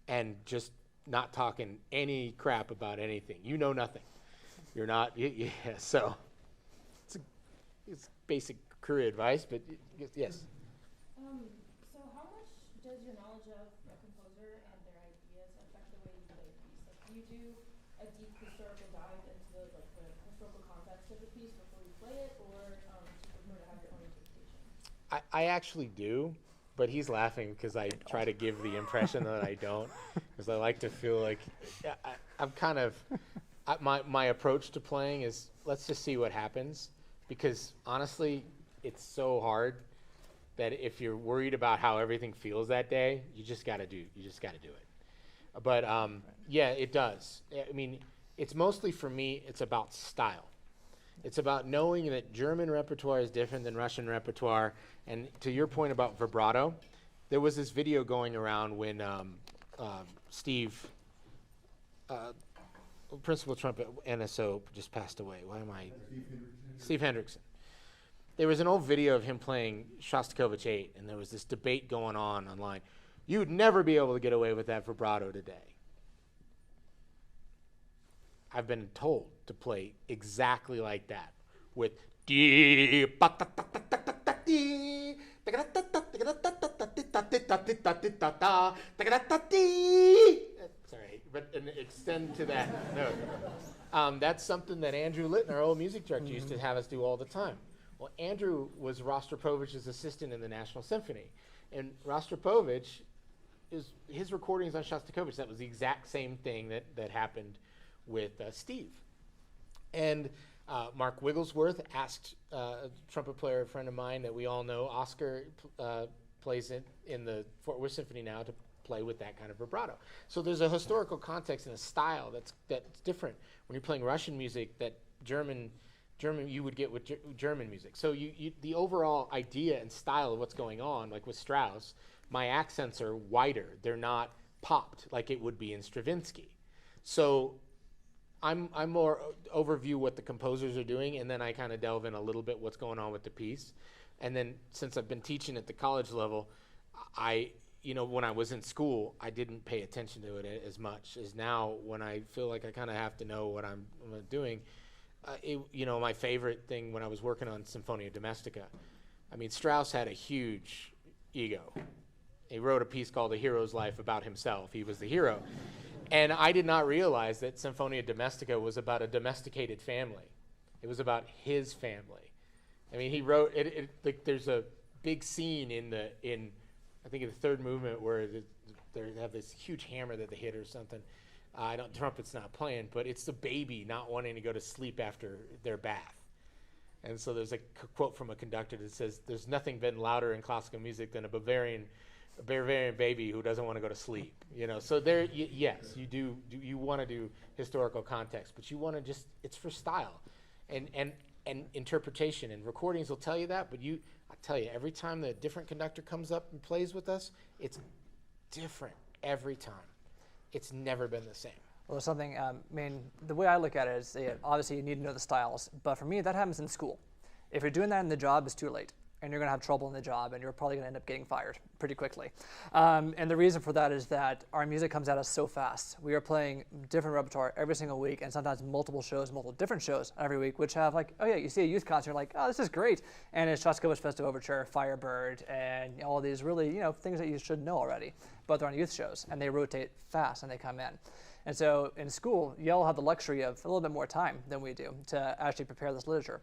and just not talking any crap about anything. You know nothing. You're not. So it's basic career advice, but yes. So how much does your knowledge of a composer and their ideas affect the way you play a piece? Like, do you do a deep historical dive into the historical context of the piece before you play it, or do you prefer to have your own interpretation? I actually do, but he's laughing because I try to give the impression that I don't, because I like to feel like I'm kind of my approach to playing is let's just see what happens, because honestly, it's so hard that if you're worried about how everything feels that day, you just got to do it. But yeah, it does. I mean, it's mostly for me, it's about style. It's about knowing that German repertoire is different than Russian repertoire. And to your point about vibrato, there was this video going around when Steve, principal trumpet NSO, just passed away. Steve Hendrickson. There was an old video of him playing Shostakovich 8, and there was this debate going on online. You would never be able to get away with that vibrato today. I've been told to play exactly like that with sorry, but and extend to that note. That's something that Andrew Litton, our old music director, used to have us do all the time. Well, Andrew was Rostropovich's assistant in the National Symphony, and Rostropovich his recordings on Shostakovich. That was the exact same thing that happened with Steve. And Mark Wigglesworth asked a trumpet player, a friend of mine that we all know, Oscar, plays in the Fort Worth Symphony now, to play with that kind of vibrato. So there's a historical context and a style that's different when you're playing Russian music that German you would get with German music. So the overall idea and style of what's going on, like with Strauss, my accents are wider. They're not popped like it would be in Stravinsky. So I'm more overview what the composers are doing, and then I kind of delve in a little bit what's going on with the piece. And then since I've been teaching at the college level, when I was in school, I didn't pay attention to it as much as now when I feel like I kind of have to know what I'm doing. My favorite thing when I was working on Symphonia Domestica, I mean, Strauss had a huge ego. He wrote a piece called A Hero's Life about himself. He was the hero. And I did not realize that Symphonia Domestica was about a domesticated family. It was about his family. I mean, he wrote it like there's a big scene in I think in the third movement where they have this huge hammer that they hit or something. Trumpet's not playing, but it's the baby not wanting to go to sleep after their bath. And so there's a quote from a conductor that says, "There's nothing been louder in classical music than a Bavarian baby who doesn't want to go to sleep." You know, so there, yes, you want to do historical context, but you want to it's for style, and interpretation, and recordings will tell you that. But I tell you, every time the different conductor comes up and plays with us, it's different every time. It's never been the same. Well, something, the way I look at it is, obviously you need to know the styles, but for me, that happens in school. If you're doing that in the job, it's too late, and you're gonna have trouble in the job, and you're probably gonna end up getting fired pretty quickly. And the reason for that is that our music comes at us so fast. We are playing different repertoire every single week, and sometimes multiple different shows every week, which have like, oh yeah, you see a youth concert, you're like, oh, this is great. And it's Shostakovich Festive Overture, Firebird, and all these really, things that you should know already, but they're on youth shows, and they rotate fast, and they come in. And so in school, y'all have the luxury of a little bit more time than we do to actually prepare this literature.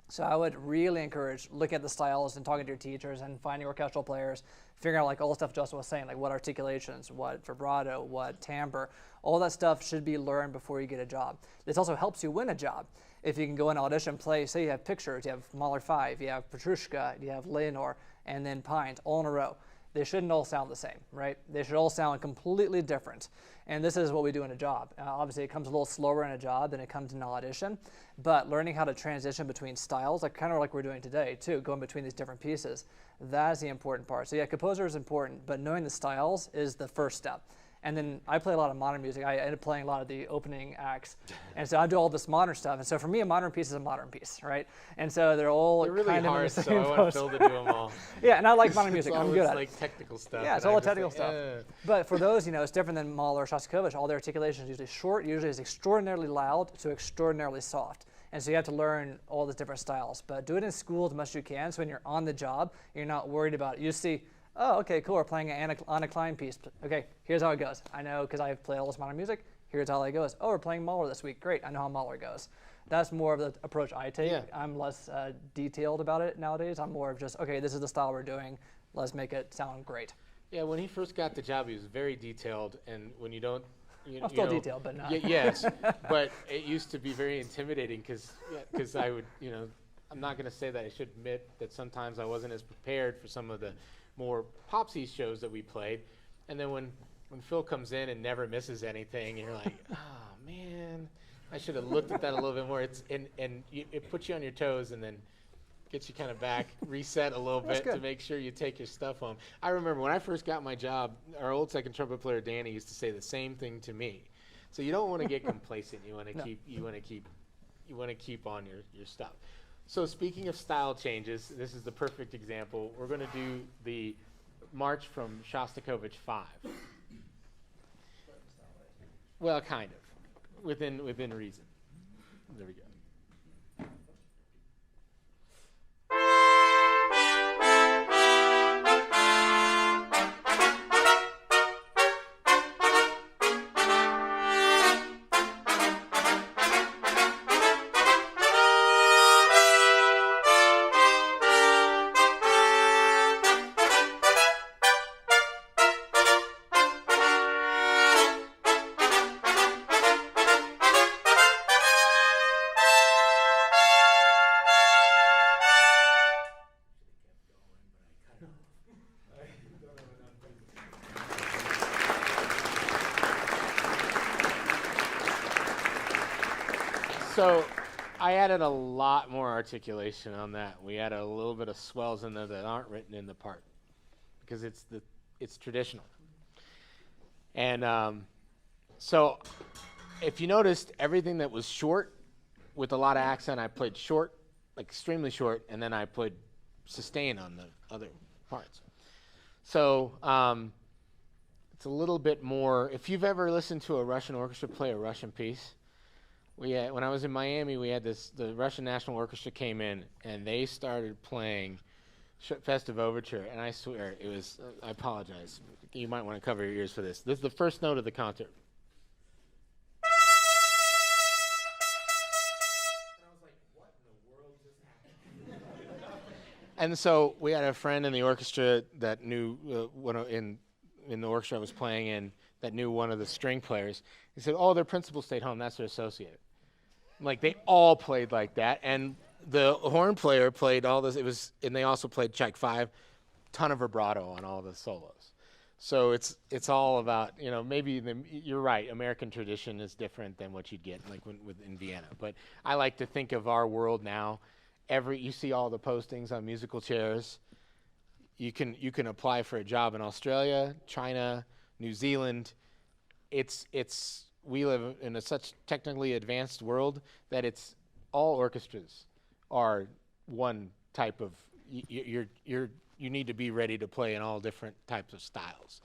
So I would really encourage looking at the styles and talking to your teachers and finding orchestral players, figuring out like all the stuff Justin was saying, like what articulations, what vibrato, what timbre, all that stuff should be learned before you get a job. This also helps you win a job. If you can go in audition, play, say you have pictures, you have Mahler 5, you have Petrushka, you have Leonore, and then Pint all in a row. They shouldn't all sound the same, right? They should all sound completely different. And this is what we do in a job. Obviously, it comes a little slower in a job than it comes in an audition, but learning how to transition between styles, like kind of like we're doing today, too, going between these different pieces, that's the important part. So yeah, composer is important, but knowing the styles is the first step. And then I play a lot of modern music. I ended up playing a lot of the opening acts. And so I do all this modern stuff. And so for me, a modern piece is a modern piece, right? And so they're all They're really kind of hard, in the so same I want post. Phil to do them all. Yeah, and I like modern music. It's I'm good at it. like technical stuff. Yeah, it's and all I'm the just technical like, stuff. But for those, it's different than Mahler or Shostakovich. All their articulation is usually short, usually is extraordinarily loud to extraordinarily soft. And so you have to learn all the different styles. But do it in school as much as you can, so when you're on the job, you're not worried about it. You see, oh, okay, cool, we're playing an Anna Klein piece. Okay, here's how it goes. I know because I play all this modern music. Here's how it goes. Oh, we're playing Mahler this week. Great, I know how Mahler goes. That's more of the approach I take. Yeah. I'm less detailed about it nowadays. I'm more of just, okay, this is the style we're doing. Let's make it sound great. Yeah, when he first got the job, he was very detailed, and when you don't, I'm still detailed, but not. Yes, but it used to be very intimidating because I would, I'm not going to say that. I should admit that sometimes I wasn't as prepared for some of the more popsy shows that we played, and then when Phil comes in and never misses anything, you're like, oh man, I should have looked at that a little bit more. It puts you on your toes and then gets you kind of back, reset a little bit to make sure you take your stuff home. I remember when I first got my job, our old second trumpet player Danny used to say the same thing to me. So you don't want to get complacent. You want to keep on your stuff. So speaking of style changes, this is the perfect example. We're going to do the march from Shostakovich 5. Well, kind of, within reason. There we go. So I added a lot more articulation on that. We added a little bit of swells in there that aren't written in the part because it's traditional. And so if you noticed, everything that was short with a lot of accent, I played short, like extremely short, and then I put sustain on the other parts. So it's a little bit more. If you've ever listened to a Russian orchestra play a Russian piece, when I was in Miami, we had the Russian National Orchestra came in, and they started playing Festive Overture, and I swear, it was, I apologize. You might want to cover your ears for this. This is the first note of the concert. And I was like, what in the world just happened? And so we had a friend in the orchestra that knew in the orchestra I was playing in that knew one of the string players. He said, "Oh, their principal stayed home. That's their associate." Like they all played like that, and the horn player played all this. And they also played Czech 5, ton of vibrato on all the solos. So it's all about, maybe you're right. American tradition is different than what you'd get like in Vienna. But I like to think of our world now. You see all the postings on musical chairs. You can apply for a job in Australia, China, New Zealand. We live in such technically advanced world that it's all orchestras are one type of you need to be ready to play in all different types of styles.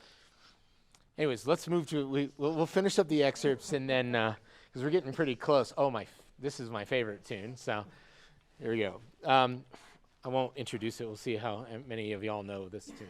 Anyways, let's move to we'll finish up the excerpts and then because we're getting pretty close. This is my favorite tune. So here we go. I won't introduce it. We'll see how many of y'all know this tune.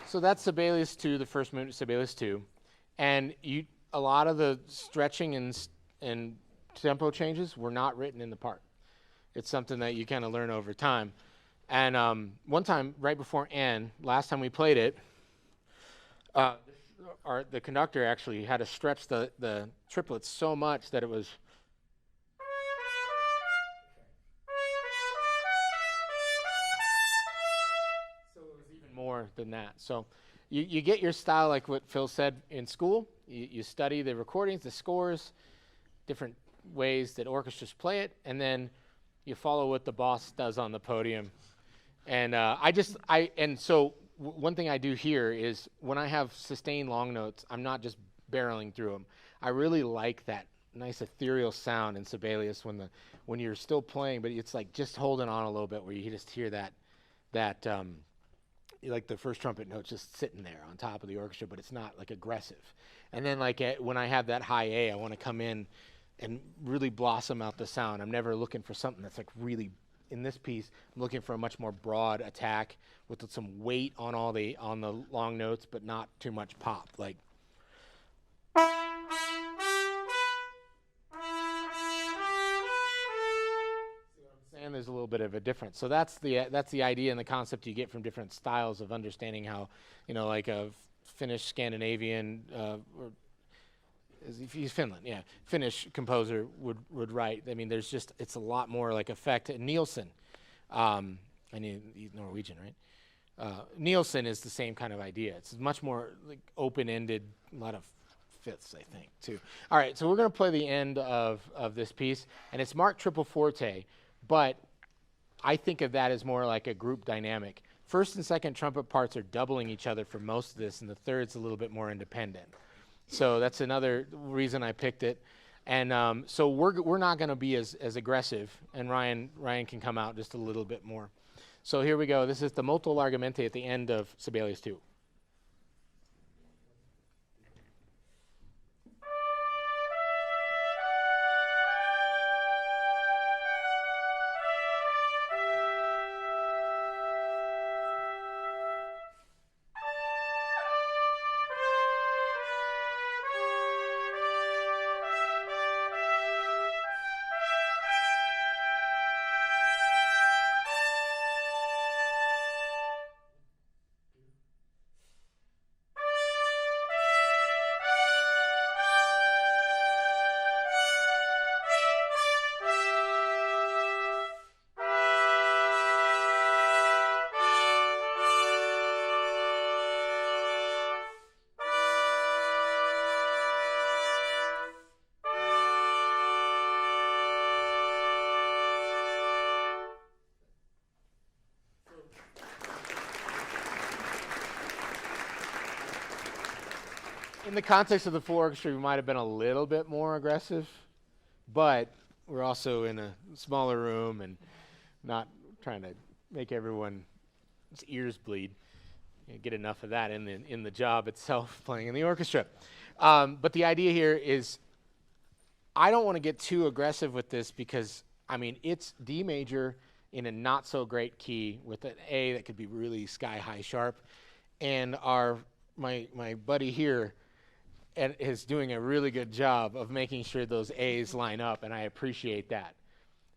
So that's Sibelius 2, the first movement, Sibelius 2, and a lot of the stretching and tempo changes were not written in the part. It's something that you kind of learn over time. And one time, right before last time we played it, the conductor actually had to stretch the triplets so much that it was. More than that. So you get your style like what Phil said in school. You study the recordings, the scores, different ways that orchestras play it, and then you follow what the boss does on the podium. And one thing I do here is when I have sustained long notes, I'm not just barreling through them. I really like that nice ethereal sound in Sibelius when you're still playing, but it's like just holding on a little bit where you just hear that like the first trumpet note just sitting there on top of the orchestra, but it's not like aggressive. And then when I have that high A, I want to come in and really blossom out the sound. I'm never looking for something that's like really, in this piece, I'm looking for a much more broad attack with some weight on on the long notes, but not too much pop. Like. And there's a little bit of a difference. So that's the idea and the concept you get from different styles of understanding how, like a Finnish Scandinavian or he's Finland, yeah, Finnish composer would write. I mean, it's a lot more like effect. And Nielsen, he's Norwegian, right? Nielsen is the same kind of idea. It's much more like open-ended, a lot of fifths, I think, too. All right, so we're going to play the end of this piece, and it's marked triple forte. But I think of that as more like a group dynamic. First and second trumpet parts are doubling each other for most of this, and the third's a little bit more independent. So that's another reason I picked it. And so we're not going to be as aggressive, and Ryan can come out just a little bit more. So here we go. This is the molto largamente at the end of Sibelius 2. in the context of the full orchestra, we might have been a little bit more aggressive, but we're also in a smaller room and not trying to make everyone's ears bleed. You get enough of that in the job itself, playing in the orchestra. But the idea here is, I don't want to get too aggressive with this because, I mean, it's D major in a not so great key with an A that could be really sky high sharp, and my buddy here is doing a really good job of making sure those A's line up, and I appreciate that.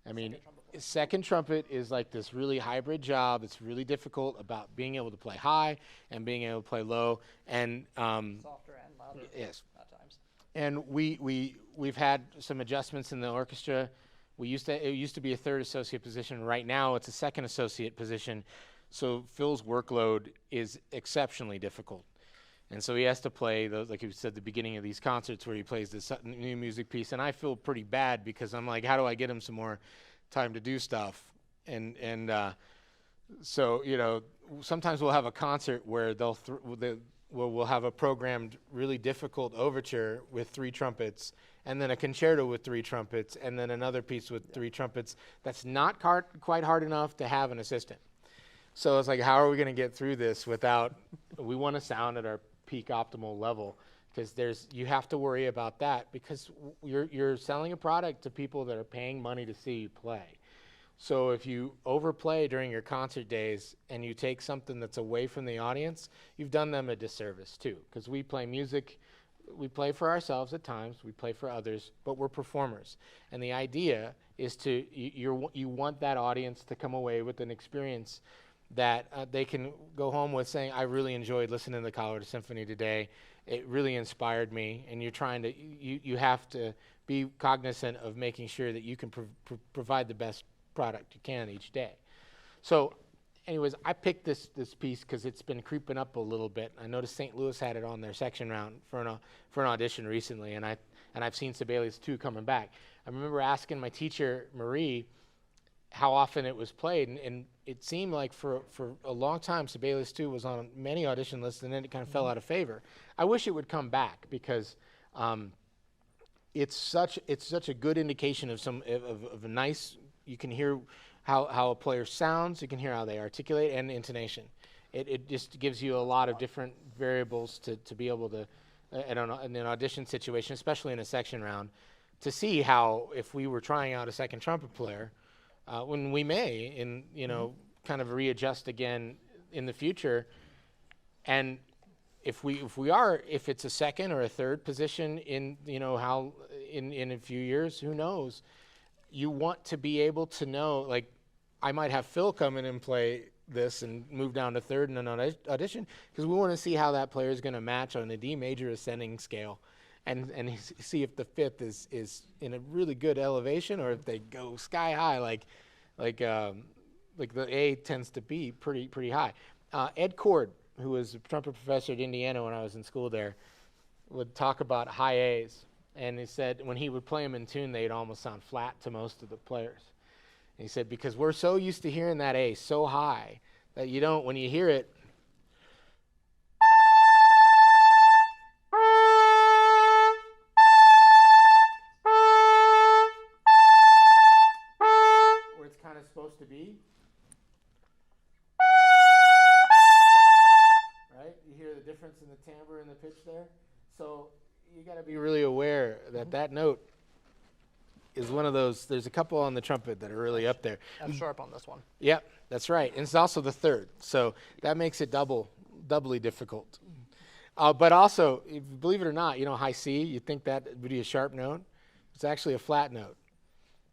I mean, second trumpet is like this really hybrid job. It's really difficult about being able to play high and being able to play low, and Softer and louder. yes. At times. And we've had some adjustments in the orchestra. It used to be a third associate position. Right now, it's a second associate position. So Phil's workload is exceptionally difficult, and so he has to play those, like you said, the beginning of these concerts where he plays this new music piece. And I feel pretty bad because I'm like, how do I get him some more time to do stuff? And so sometimes we'll have a concert where we'll have a programmed really difficult overture with 3 trumpets, and then a concerto with 3 trumpets, and then another piece with 3 trumpets that's not quite hard enough to have an assistant. So it's like, how are we going to get through this without, we want to sound at our peak optimal level, because you have to worry about that, because you're selling a product to people that are paying money to see you play. So if you overplay during your concert days and you take something that's away from the audience, you've done them a disservice too, because we play music, we play for ourselves at times, we play for others, but we're performers. And the idea is you want that audience to come away with an experience that they can go home with saying, I really enjoyed listening to the Colorado Symphony today. It really inspired me. And you're trying to, you have to be cognizant of making sure that you can provide the best product you can each day. So anyways, I picked this piece because it's been creeping up a little bit. I noticed St. Louis had it on their section round for an audition recently, and I've seen Sibelius 2 coming back. I remember asking my teacher, Marie, how often it was played, and it seemed like for a long time Sibelius 2 was on many audition lists, and then it kind of fell out of favor. I wish it would come back, because it's such a good indication of a nice, you can hear how a player sounds, you can hear how they articulate, and intonation. It just gives you a lot of different variables to be able to, in an audition situation, especially in a section round, to see how, if we were trying out a second trumpet player, when we may, kind of readjust again in the future. And if it's a second or a third position in a few years, who knows? You want to be able to know, like, I might have Phil come in and play this and move down to third in an audition, because we want to see how that player is going to match on a D major ascending scale, and see if the fifth is in a really good elevation, or if they go sky high, like the A tends to be pretty high. Ed Cord, who was a trumpet professor at Indiana when I was in school there, would talk about high A's. And he said when he would play them in tune, they'd almost sound flat to most of the players. And he said, because we're so used to hearing that A so high that you don't, when you hear it, where it's kind of supposed to be, right? You hear the difference in the timbre and the pitch there. So you got to be really aware that that note is one of those. There's a couple on the trumpet that are really up there. F sharp on this one. Yep, that's right. And it's also the third, so that makes it doubly difficult. But also, believe it or not, high C, you think that would be a sharp note. It's actually a flat note.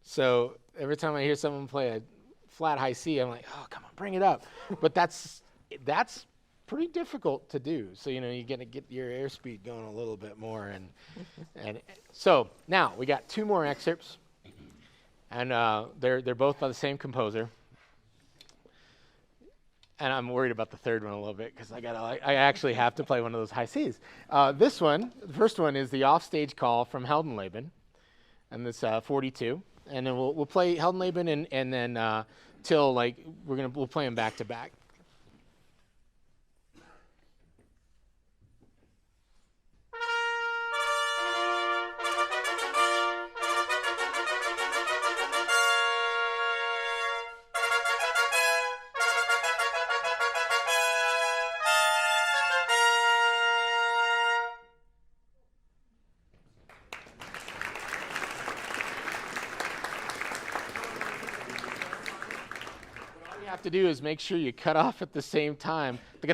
So every time I hear someone play a flat high C, I'm like, oh, come on, bring it up. But that's pretty difficult to do. So, you're going to get your airspeed going a little bit more. And so now we got 2 more excerpts, and they're both by the same composer. And I'm worried about the third one a little bit, because I actually have to play one of those high Cs. This one, the first one, is the offstage call from Heldenleben, and this 42. And then we'll play Heldenleben and then till we'll play them back to back. to do is make sure you cut off at the same time. So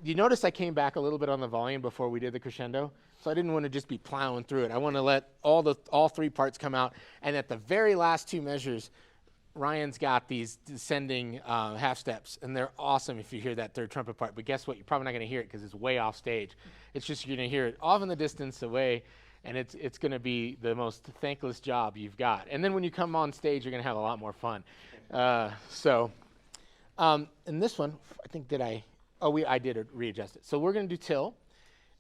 you notice I came back a little bit on the volume before we did the crescendo. So I didn't want to just be plowing through it. I want to let all three parts come out. And at the very last two measures, Ryan's got these descending half steps, and they're awesome if you hear that third trumpet part. But guess what? You're probably not going to hear it because it's way off stage. It's just you're going to hear it off in the distance away, and it's going to be the most thankless job you've got. And then when you come on stage, you're going to have a lot more fun. In this one, I think I did readjust it. So we're going to do till,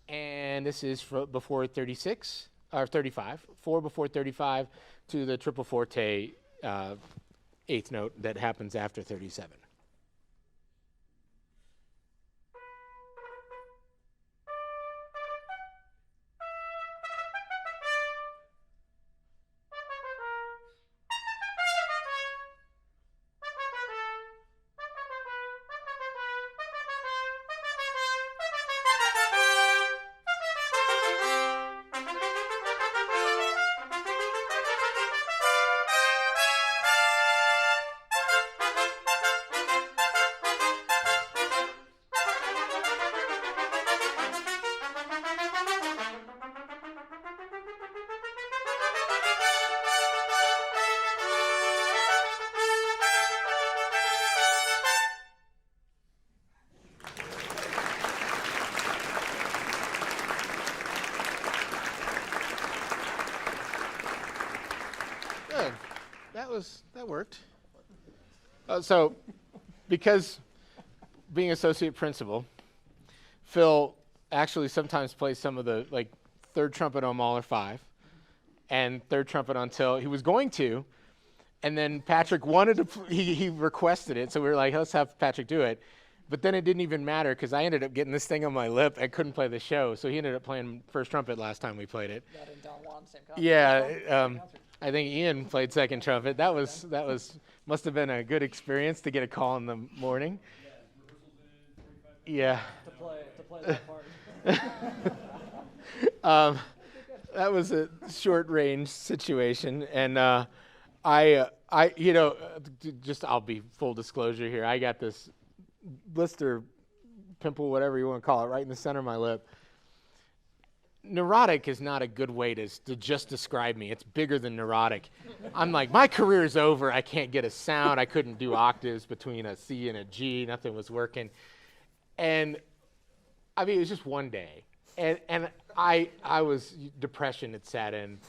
and this is before 36 or 35, 4 before 35 to the triple forte. Eighth note that happens after 37. Good. That worked. So, because being associate principal, Phil actually sometimes plays some of the third trumpet on Mahler 5 and third trumpet on till. He was going to, and then Patrick wanted to. He requested it, so we were like, let's have Patrick do it. But then it didn't even matter because I ended up getting this thing on my lip. I couldn't play the show, so he ended up playing first trumpet last time we played it. That and Don Juan, same concert. Yeah, I think Ian played second trumpet. That must have been a good experience to get a call in the morning. Yeah. To play that part. That was a short range situation, and I'll be full disclosure here. I got this blister, pimple, whatever you want to call it, right in the center of my lip. Neurotic is not a good way to just describe me. It's bigger than neurotic. I'm like, my career is over. I can't get a sound. I couldn't do octaves between a C and a G. Nothing was working. And I mean, it was just one day. And I was, depression had set in.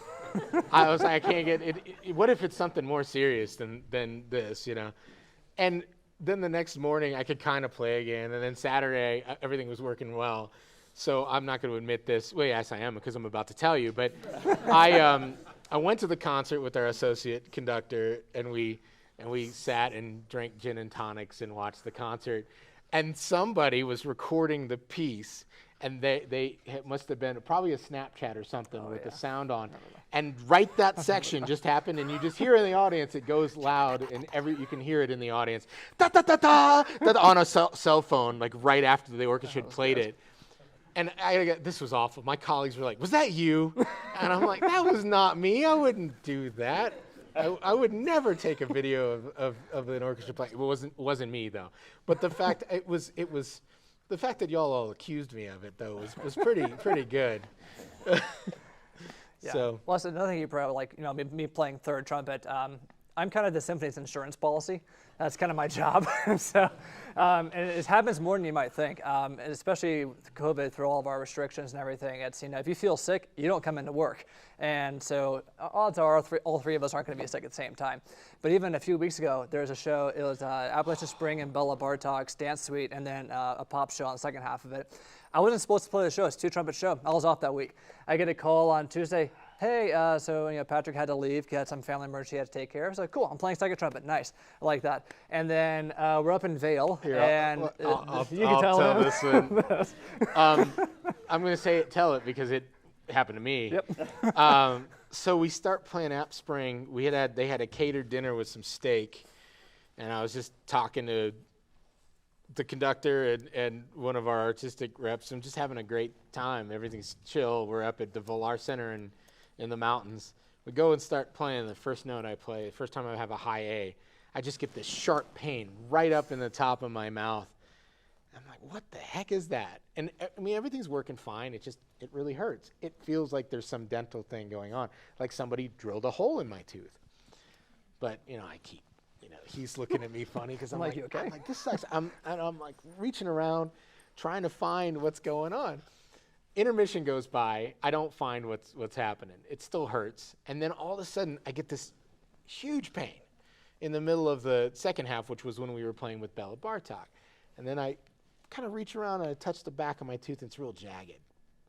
I was like, I can't get it. What if it's something more serious than this, you know? And then the next morning, I could kind of play again. And then Saturday, everything was working well. So I'm not going to admit this. Well, yes, I am, because I'm about to tell you. But I went to the concert with our associate conductor, and we sat and drank gin and tonics and watched the concert. And somebody was recording the piece, and they must have been probably a Snapchat or something with the sound on. And right that section just happened, and you just hear in the audience, it goes loud, and you can hear it in the audience, da da da da, on a cell phone, like right after the orchestra had played it. And this was awful. My colleagues were like, "Was that you?" And I'm like, "That was not me. I wouldn't do that. I would never take a video of an orchestra playing." It wasn't me though. But the fact the fact that y'all all accused me of it though was pretty good. Yeah. So. Well, that's another thing you probably like. You know, me playing third trumpet. I'm kind of the symphony's insurance policy. That's kind of my job. So, and it happens more than you might think, and especially with COVID, through all of our restrictions and everything. It's, you know, if you feel sick, you don't come into work. And so odds are all three of us aren't going to be sick at the same time. But even a few weeks ago, there was a show. It was Appalachian Spring and Bella Bartok's Dance Suite, and then a pop show on the second half of it. I wasn't supposed to play the show. It's a 2-trumpet show. I was off that week. I get a call on Tuesday. Hey, so Patrick had to leave. He had some family emergency he had to take care of. I was like, cool, I'm playing second trumpet. Nice. I like that. And then we're up in Vail. Here, and I'll you can tell tell him. this one. I'm going to tell it because it happened to me. Yep. So we start playing App Spring. They had a catered dinner with some steak, and I was just talking to the conductor and one of our artistic reps. I'm just having a great time. Everything's chill. We're up at the Volar Center in the mountains. We go and start playing. The first note I play, the first time I have a high A, I just get this sharp pain right up in the top of my mouth. I'm like, what the heck is that? And I mean, everything's working fine. It really hurts. It feels like there's some dental thing going on, like somebody drilled a hole in my tooth. But, I keep, he's looking at me funny because I'm like, you okay? I'm like, this sucks. I'm like reaching around, trying to find what's going on. Intermission goes by. I don't find what's happening. It still hurts. And then all of a sudden, I get this huge pain in the middle of the second half, which was when we were playing with Bela Bartok. And then I kind of reach around and I touch the back of my tooth and it's real jagged.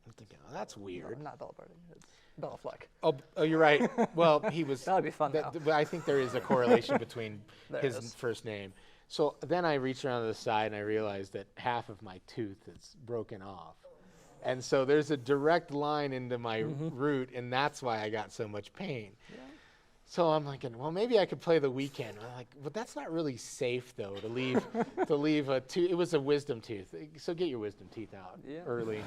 I'm thinking, oh, that's weird. Not Bela Bartok. It's Bela Fleck. Oh, you're right. Well, he was. That would be fun, though. But I think there is a correlation between There his is. first name. So then I reach around to the side and I realize that half of my tooth is broken off. And so there's a direct line into my root, and that's why I got so much pain. Yeah. So I'm thinking, well, maybe I could play the weekend. I'm like, but that's not really safe, though, to leave a tooth. It was a wisdom tooth, so get your wisdom teeth out early.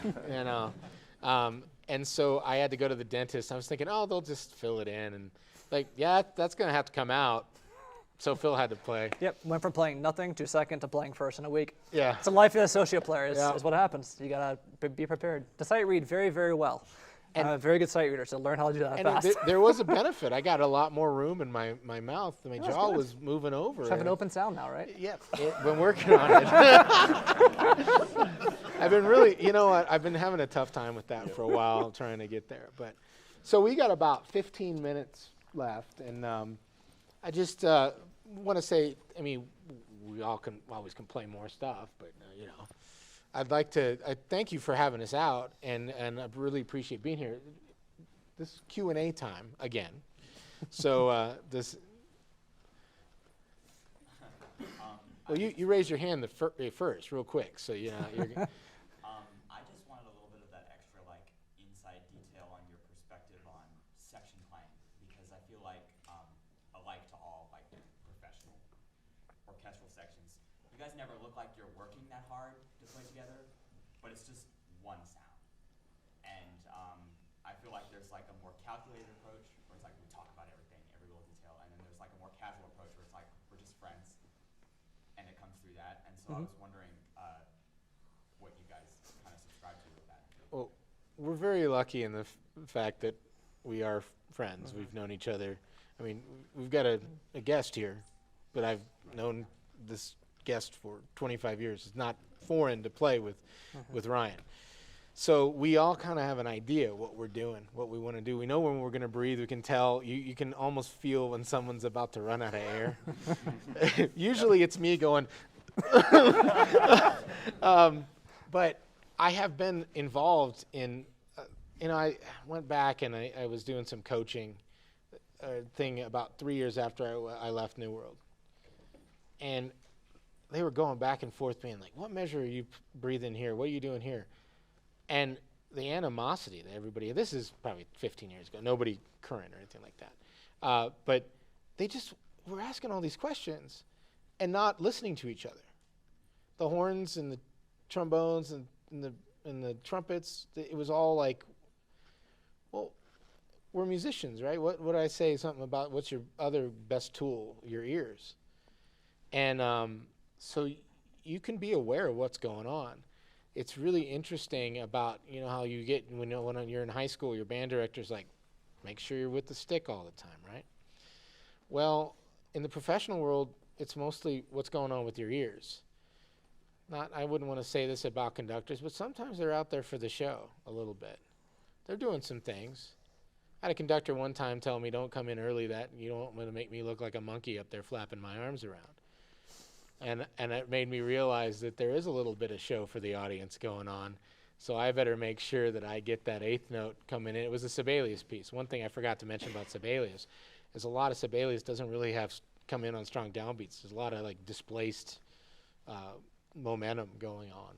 And so I had to go to the dentist. I was thinking, oh, they'll just fill it in, and that's gonna have to come out. So Phil had to play. Yep, went from playing nothing to second to playing first in a week. Yeah. It's a life of an associate player is Yeah. what happens. You gotta be prepared. To sight read very, very well. I'm a very good sight reader, so learn how to do that And fast. there was a benefit. I got a lot more room in my mouth. My jaw was moving over. Just have an open sound now, right? Yep, been working on it. I've been really, I've been having a tough time with that for a while, trying to get there. But so we got about 15 minutes left, and I just want to say, we always can play more stuff, but I'd like to thank you for having us out, and I really appreciate being here. This Q&A time again. So well, you raise your hand first, real quick. So you're. I just wanted a little bit of that extra inside detail on your perspective on section playing, because I feel like alike to all professional orchestral sections, you guys never look like you're working that hard to play together, but it's just one sound. And I feel like there's a more calculated approach where it's we talk about everything, every little detail, and then there's a more casual approach where it's we're just friends, and it comes through that. And so I was wondering what you guys kind of subscribe to with that. Well, we're very lucky in the fact that we are friends. We've known each other. We've got a guest here, but I've known this guest for 25 years. It's not foreign to play with Ryan. So we all kind of have an idea what we're doing, what we want to do. We know when we're going to breathe. We can tell. You can almost feel when someone's about to run out of air. Usually it's me going. But I have been involved in, I went back and I was doing some coaching thing about 3 years after I left New World. And they were going back and forth being like, what measure are you breathing here? What are you doing here? And the animosity that everybody, this is probably 15 years ago, nobody current or anything like that. But they just were asking all these questions and not listening to each other. The horns and the trombones and the trumpets, it was all like, well, we're musicians, right? What would I say something about what's your other best tool? Your ears. And so you can be aware of what's going on. It's really interesting about, how you get, when you're in high school, your band director's like, make sure you're with the stick all the time, right? Well, in the professional world, it's mostly what's going on with your ears. I wouldn't want to say this about conductors, but sometimes they're out there for the show a little bit. They're doing some things. I had a conductor one time tell me, don't come in early, that you don't want to make me look like a monkey up there flapping my arms around. And it made me realize that there is a little bit of show for the audience going on. So I better make sure that I get that eighth note coming in. It was a Sibelius piece. One thing I forgot to mention about Sibelius is a lot of Sibelius doesn't really come in on strong downbeats. There's a lot of displaced momentum going on.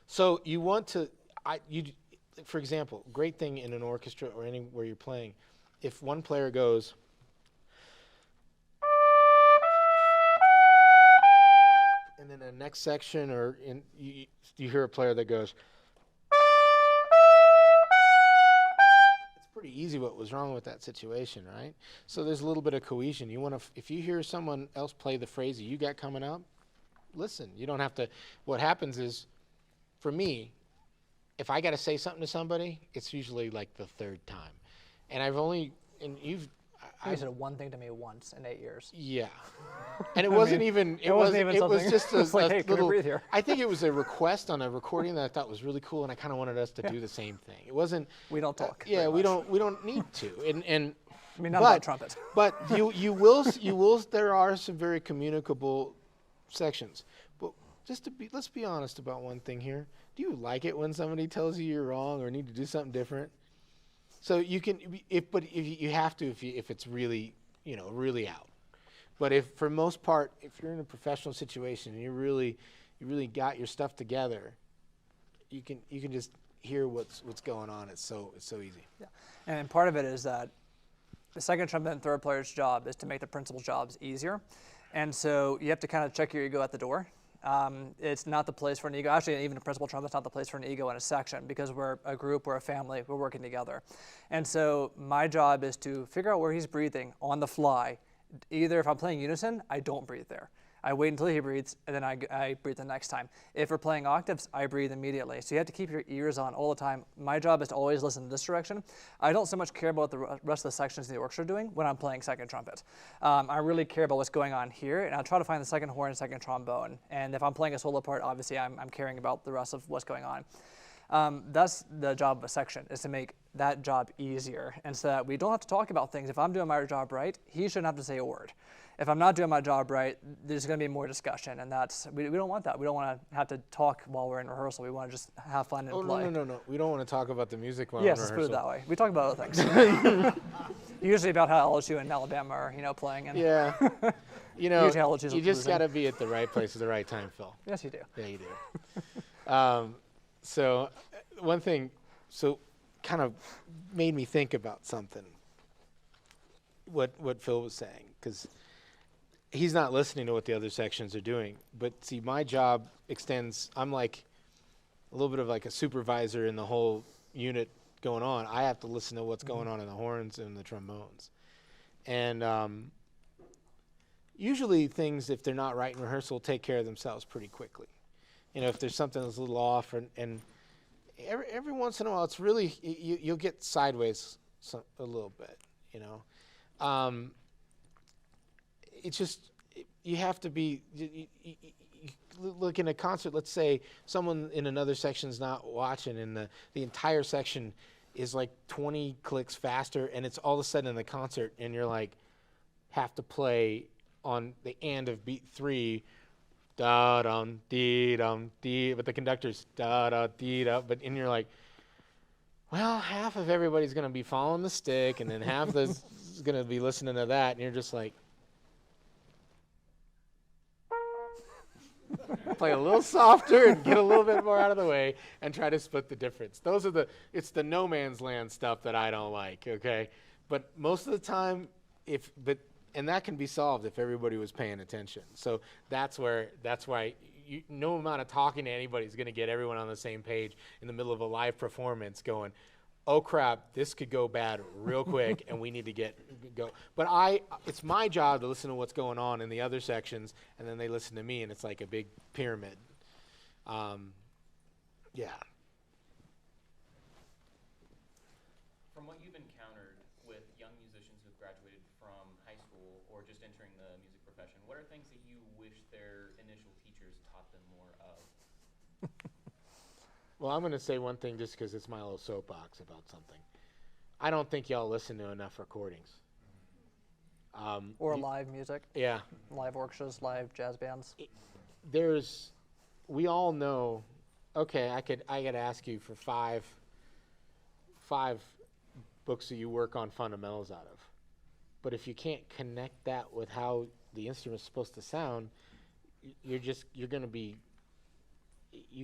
So you want to, for example, great thing in an orchestra or anywhere you're playing, if one player goes, and then the next next section, or you hear a player that goes, it's pretty easy what was wrong with that situation, right? So there's a little bit of cohesion. You want to, if you hear someone else play the phrase that you got coming up, listen. You don't have to. What happens is, for me, if I got to say something to somebody, it's usually like the third time, and You said one thing to me once in 8 years. Yeah, and it wasn't even. It wasn't even. It was something. just a, It's like, a hey, can we little. breathe here? I think it was a request on a recording that I thought was really cool, and I kind of wanted us to do the same thing. It wasn't. We don't talk. Yeah, very we much. don't need to, and. I mean, not but, about trumpet. But you will. There are some very communicable sections. But let's be honest about one thing here. Do you like it when somebody tells you you're wrong or need to do something different? So you can, if you have to, if it's really, really out. But if for most part, if you're in a professional situation and you really got your stuff together, you can just hear what's going on. It's so easy. Yeah. And part of it is that the second trumpet and third player's job is to make the principal's jobs easier. And so you have to kind of check your ego at the door. It's not the place for an ego. Actually, even a principal trumpet's not the place for an ego in a section, because we're a group, we're a family, we're working together. And so my job is to figure out where he's breathing on the fly. Either if I'm playing unison, I don't breathe there. I wait until he breathes, and then I breathe the next time. If we're playing octaves, I breathe immediately. So you have to keep your ears on all the time. My job is to always listen in this direction. I don't so much care about the rest of the sections the orchestra are doing when I'm playing second trumpet. I really care about what's going on here, and I'll try to find the second horn and second trombone. And if I'm playing a solo part, obviously I'm caring about the rest of what's going on. That's the job of a section, is to make that job easier, and so that we don't have to talk about things. If I'm doing my job right, he shouldn't have to say a word. If I'm not doing my job right, there's going to be more discussion, and we don't want that. We don't want to have to talk while we're in rehearsal. We want to just have fun and play. No. We don't want to talk about the music while Yes, in let's rehearsal. put it that way. We talk about other things. Usually about how LSU and Alabama are, playing. And Yeah. Usually LSU's You just losing. got to be at the right place at the right time, Phil. Yes, you do. Yeah, you do. So one thing, kind of made me think about something. What Phil was saying, because he's not listening to what the other sections are doing. But see, my job extends. I'm like a little bit of like a supervisor in the whole unit going on. I have to listen to what's going on in the horns and the trombones, and usually things, if they're not right in rehearsal, take care of themselves pretty quickly. If there's something that's a little off, and every once in a while, it's really you'll get sideways a little bit. It's just you have to be. You look in a concert. Let's say someone in another section's not watching, and the entire section is like 20 clicks faster, and it's all of a sudden in the concert, and you're like, have to play on the end of beat 3. Da dum dee dum dee, but the conductor's da da dee da, and you're like, well, half of everybody's gonna be following the stick, and then half is gonna be listening to that, and you're just like, play a little softer and get a little bit more out of the way, and try to split the difference. It's the no man's land stuff that I don't like. Okay, but most of the time, and that can be solved if everybody was paying attention. So that's why no amount of talking to anybody is going to get everyone on the same page in the middle of a live performance going, oh crap, this could go bad real quick and we need to go. But it's my job to listen to what's going on in the other sections, and then they listen to me, and it's like a big pyramid. Yeah. From what you've encountered with young musicians who've graduated from high school or just entering the music profession, what are things that you wish their initial teachers taught them more of? Well, I'm going to say one thing just because it's my little soapbox about something. I don't think y'all listen to enough recordings. Or live music. Yeah. Live orchestras, live jazz bands. We all know, okay, I could ask you for five books that you work on fundamentals out of. But if you can't connect that with how the instrument's supposed to sound, you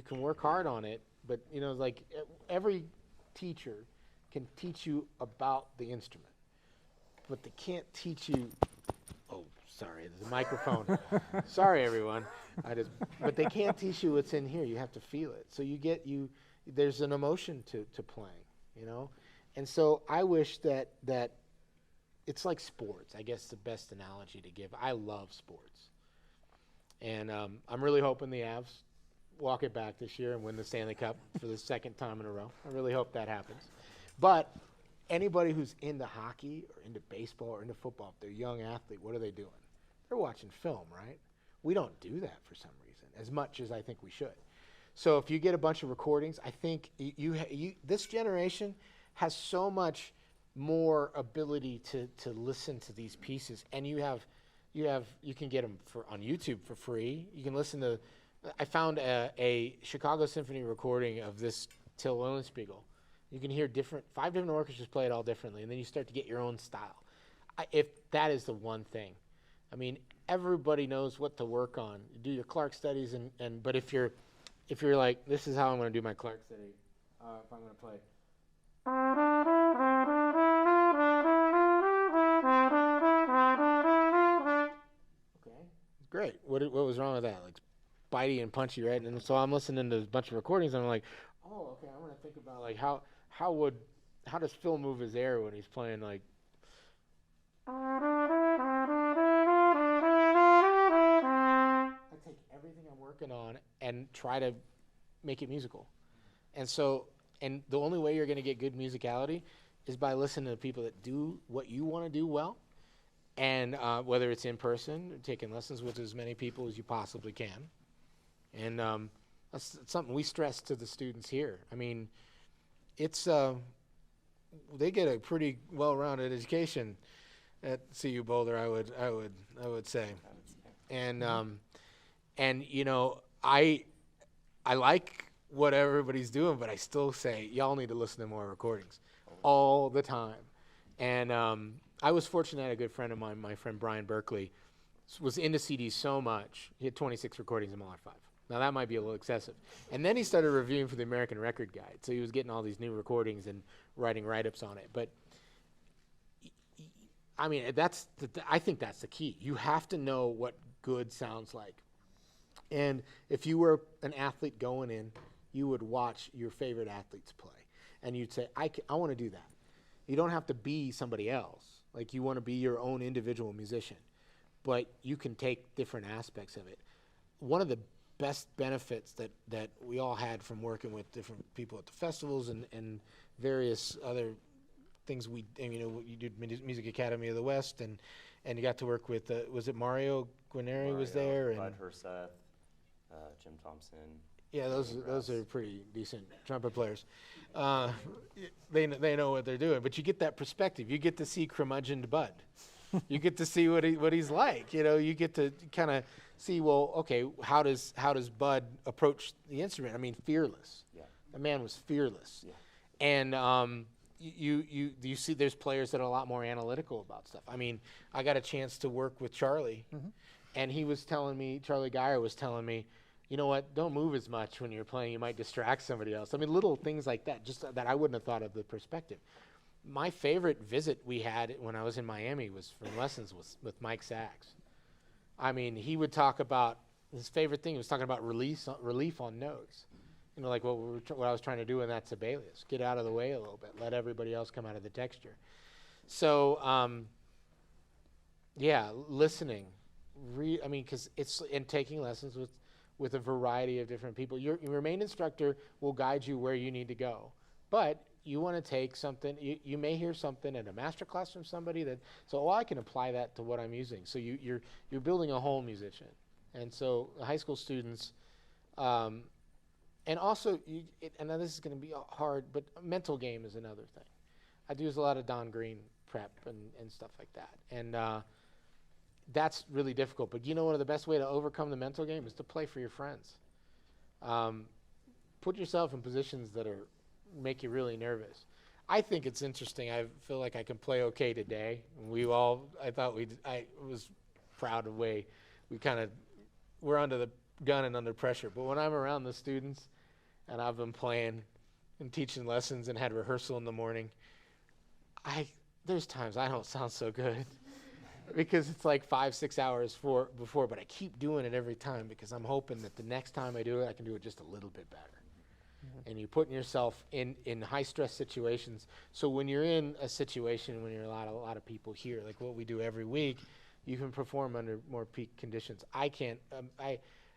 can work hard on it, but like every teacher can teach you about the instrument, but they can't teach you, sorry, there's a microphone. Sorry, everyone. But they can't teach you what's in here. You have to feel it. So there's an emotion to playing, you know? And so I wish that it's like sports. I guess the best analogy to give. I love sports. And I'm really hoping the Avs walk it back this year and win the Stanley Cup for the second time in a row. I really hope that happens. But anybody who's into hockey or into baseball or into football, if they're a young athlete, what are they doing? They're watching film, right? We don't do that for some reason, as much as I think we should. So if you get a bunch of recordings, I think this generation has so much more ability to listen to these pieces, and you can get them on YouTube for free. You can listen to. I found a Chicago Symphony recording of this Till Eulenspiegel. You can hear 5 different orchestras play it all differently, and then you start to get your own style. If that is the one thing, I mean, everybody knows what to work on. You do your Clark studies, but if you're like, this is how I'm going to do my Clark study. If I'm going to play. Okay, great. What was wrong with that? Like, bitey and punchy, right? And so I'm listening to a bunch of recordings, and I'm like, oh, okay. I'm going to think about like how does Phil move his air when he's playing like. I take everything I'm working on and try to make it musical. And the only way you're going to get good musicality is by listening to people that do what you want to do well. And whether it's in person, taking lessons with as many people as you possibly can. And that's something we stress to the students here. I mean, it's they get a pretty well-rounded education at CU Boulder, I would say. And you know, I like what everybody's doing, but I still say y'all need to listen to more recordings all the time. And I was fortunate. I had a good friend of mine, my friend Brian Berkeley, was into CDs so much. He had 26 recordings in Mahler 5. Now that might be a little excessive. And then he started reviewing for the American Record Guide. So he was getting all these new recordings and writing write-ups on it. But I mean, I think that's the key. You have to know what good sounds like. And if you were an athlete going in, you would watch your favorite athletes play. And you'd say, I want to do that. You don't have to be somebody else. Like, you want to be your own individual musician. But you can take different aspects of it. One of the best benefits that we all had from working with different people at the festivals and various other things you did Music Academy of the West, and you got to work with, was it Mario Guarneri was there? Bud Herseth, Jim Thompson. Yeah, those are pretty decent trumpet players. They know what they're doing, but you get that perspective. You get to see curmudgeoned Bud. You get to see what he's like. You know, you get to kind of see, well, okay, how does Bud approach the instrument? I mean, fearless. Yeah. The man was fearless. Yeah. And you see there's players that are a lot more analytical about stuff. I mean, I got a chance to work with Charlie, and he was telling me, Charlie Geyer was telling me, you know what, don't move as much when you're playing. You might distract somebody else. I mean, little things like that, just that I wouldn't have thought of the perspective. My favorite visit we had when I was in Miami was from lessons with Mike Sachs. I mean, he would talk about, his favorite thing, he was talking about relief on notes. You know, like what I was trying to do in that Sibelius. Get out of the way a little bit. Let everybody else come out of the texture. So, yeah, listening. I mean, because it's in taking lessons with a variety of different people. Your main instructor will guide you where you need to go. But you want to take something, you may hear something at a masterclass from somebody I can apply that to what I'm using. So you're building a whole musician. And so high school students, and also, and now this is going to be hard, but mental game is another thing. I do a lot of Don Green prep and stuff like that. And that's really difficult. But you know, one of the best way to overcome the mental game is to play for your friends. Put yourself in positions that make you really nervous. I think it's interesting. I feel like I can play okay today. I was proud of the way we're under the gun and under pressure. But when I'm around the students and I've been playing and teaching lessons and had rehearsal in the morning, there's times I don't sound so good. because it's like 5-6 hours before, but I keep doing it every time because I'm hoping that the next time I do it, I can do it just a little bit better. And you're putting yourself in high stress situations. So when you're in a situation when you're a lot of people here, like what we do every week, you can perform under more peak conditions. I can't.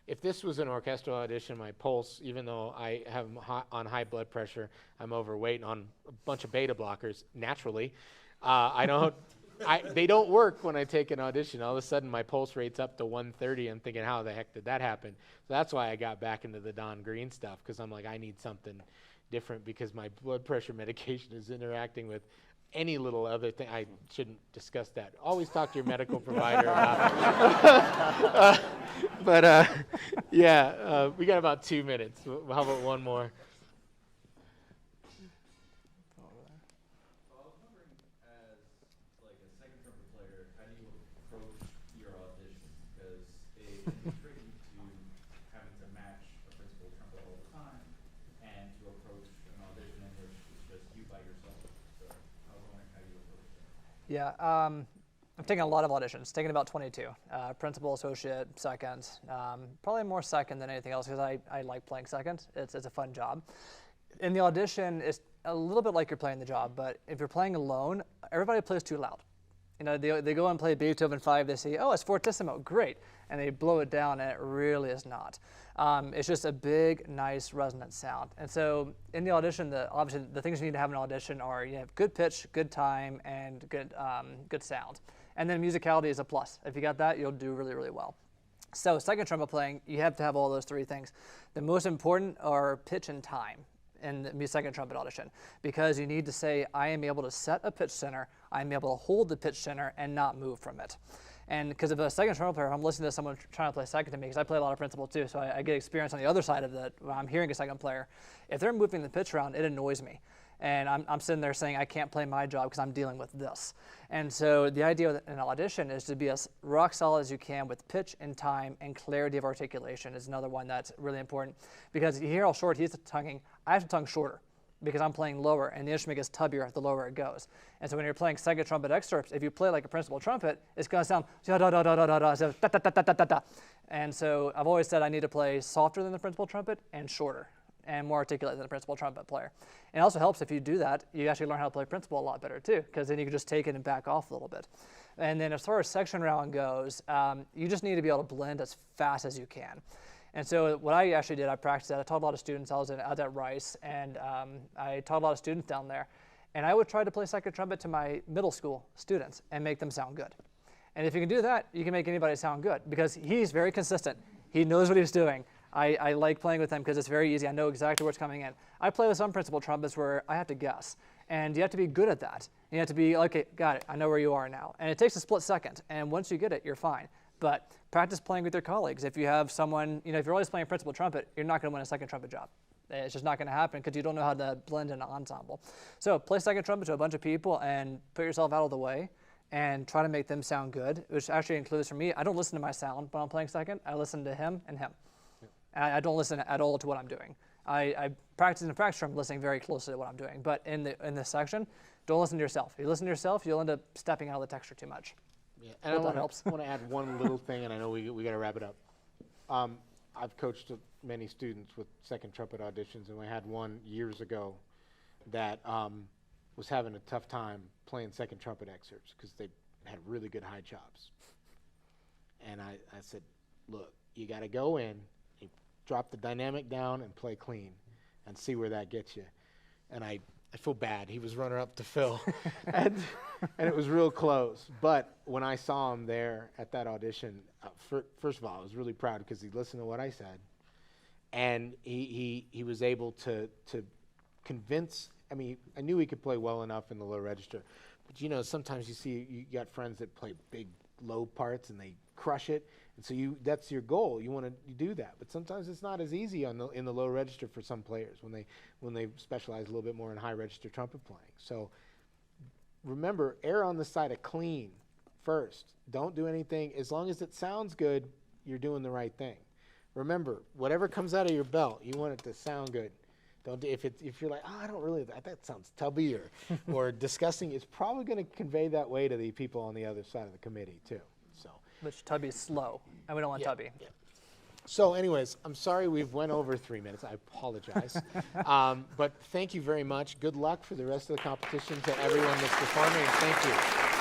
If this was an orchestral audition, my pulse, even though I have on high blood pressure, I'm overweight and on a bunch of beta blockers. Naturally, I don't. They don't work when I take an audition. All of a sudden, my pulse rate's up to 130. I'm thinking, how the heck did that happen? So that's why I got back into the Don Green stuff, because I'm like, I need something different because my blood pressure medication is interacting with any little other thing. I shouldn't discuss that. Always talk to your medical provider about yeah, we got about 2 minutes. How about one more? It's tricky to having to match a principal trumpet all the time and to approach an audition in which it's just you by yourself. So I was wondering how you approach that. Yeah, I'm taking a lot of auditions, taking about 22. Principal, associate, second. Probably more second than anything else because I like playing second. It's a fun job. In the audition, it's a little bit like you're playing the job, but if you're playing alone, everybody plays too loud. You know, they go and play Beethoven 5, they say, oh, it's fortissimo, great. And they blow it down, and it really is not. It's just a big, nice, resonant sound. And so in the audition, obviously the things you need to have in an audition are you have good pitch, good time, and good sound. And then musicality is a plus. If you got that, you'll do really, really well. So second trumpet playing, you have to have all those three things. The most important are pitch and time in the second trumpet audition, because you need to say, I am able to set a pitch center, I'm able to hold the pitch center and not move from it. And because if a second trumpet player, if I'm listening to someone trying to play second to me, because I play a lot of principal too, so I get experience on the other side of that when I'm hearing a second player. If they're moving the pitch around, it annoys me. And I'm sitting there saying, I can't play my job because I'm dealing with this. And so the idea in an audition is to be as rock solid as you can with pitch and time, and clarity of articulation is another one that's really important. Because you hear how short he's tonguing, I have to tongue shorter because I'm playing lower, and the instrument gets tubbier the lower it goes. And so when you're playing second trumpet excerpts, if you play like a principal trumpet, it's going to sound da da da da da da da, so da da da da da da da. And so I've always said I need to play softer than the principal trumpet and shorter, and more articulate than the principal trumpet player. And it also helps if you do that, you actually learn how to play principal a lot better too, because then you can just take it and back off a little bit. And then as far as section round goes, you just need to be able to blend as fast as you can. And so what I actually did, I practiced that. I taught a lot of students. I was at Rice, and I taught a lot of students down there. And I would try to play second trumpet to my middle school students and make them sound good. And if you can do that, you can make anybody sound good, because he's very consistent. He knows what he's doing. I like playing with him because it's very easy. I know exactly what's coming in. I play with some principal trumpets where I have to guess, and you have to be good at that. You have to be, okay, got it, I know where you are now. And it takes a split second, and once you get it, you're fine. But practice playing with your colleagues. If you have someone, if you're always playing principal trumpet, you're not going to win a second trumpet job. It's just not going to happen because you don't know how to blend in an ensemble. So play second trumpet to a bunch of people and put yourself out of the way and try to make them sound good, which actually includes, for me, I don't listen to my sound when I'm playing second. I listen to him and him. I don't listen at all to what I'm doing. I practice in the practice room listening very closely to what I'm doing. But in the section, don't listen to yourself. If you listen to yourself, you'll end up stepping out of the texture too much. Yeah, and I want to add one little thing, and I know we got to wrap it up. I've coached many students with second trumpet auditions, and we had one years ago that was having a tough time playing second trumpet excerpts because they had really good high chops. And I said, look, you got to go in, you drop the dynamic down and play clean and see where that gets you. And I feel bad. He was runner-up to Phil, and it was real close. But when I saw him there at that audition, first of all, I was really proud because he listened to what I said, and he was able to convince. I mean, I knew he could play well enough in the low register, but sometimes you got friends that play big low parts and they crush it, and so that's your goal. You want to do that, but sometimes it's not as easy in the low register for some players when they specialize a little bit more in high register trumpet playing. So remember, err on the side of clean first. Don't do anything. As long as it sounds good, you're doing the right thing. Remember, whatever comes out of your belt, you want it to sound good. If you're like, oh, I don't really, that sounds tubby or disgusting, it's probably going to convey that way to the people on the other side of the committee too. So. Which Tubby is slow, and we don't want Tubby. Yeah. So anyways, I'm sorry we've went over 3 minutes. I apologize. But thank you very much. Good luck for the rest of the competition to everyone that's performing. Thank you.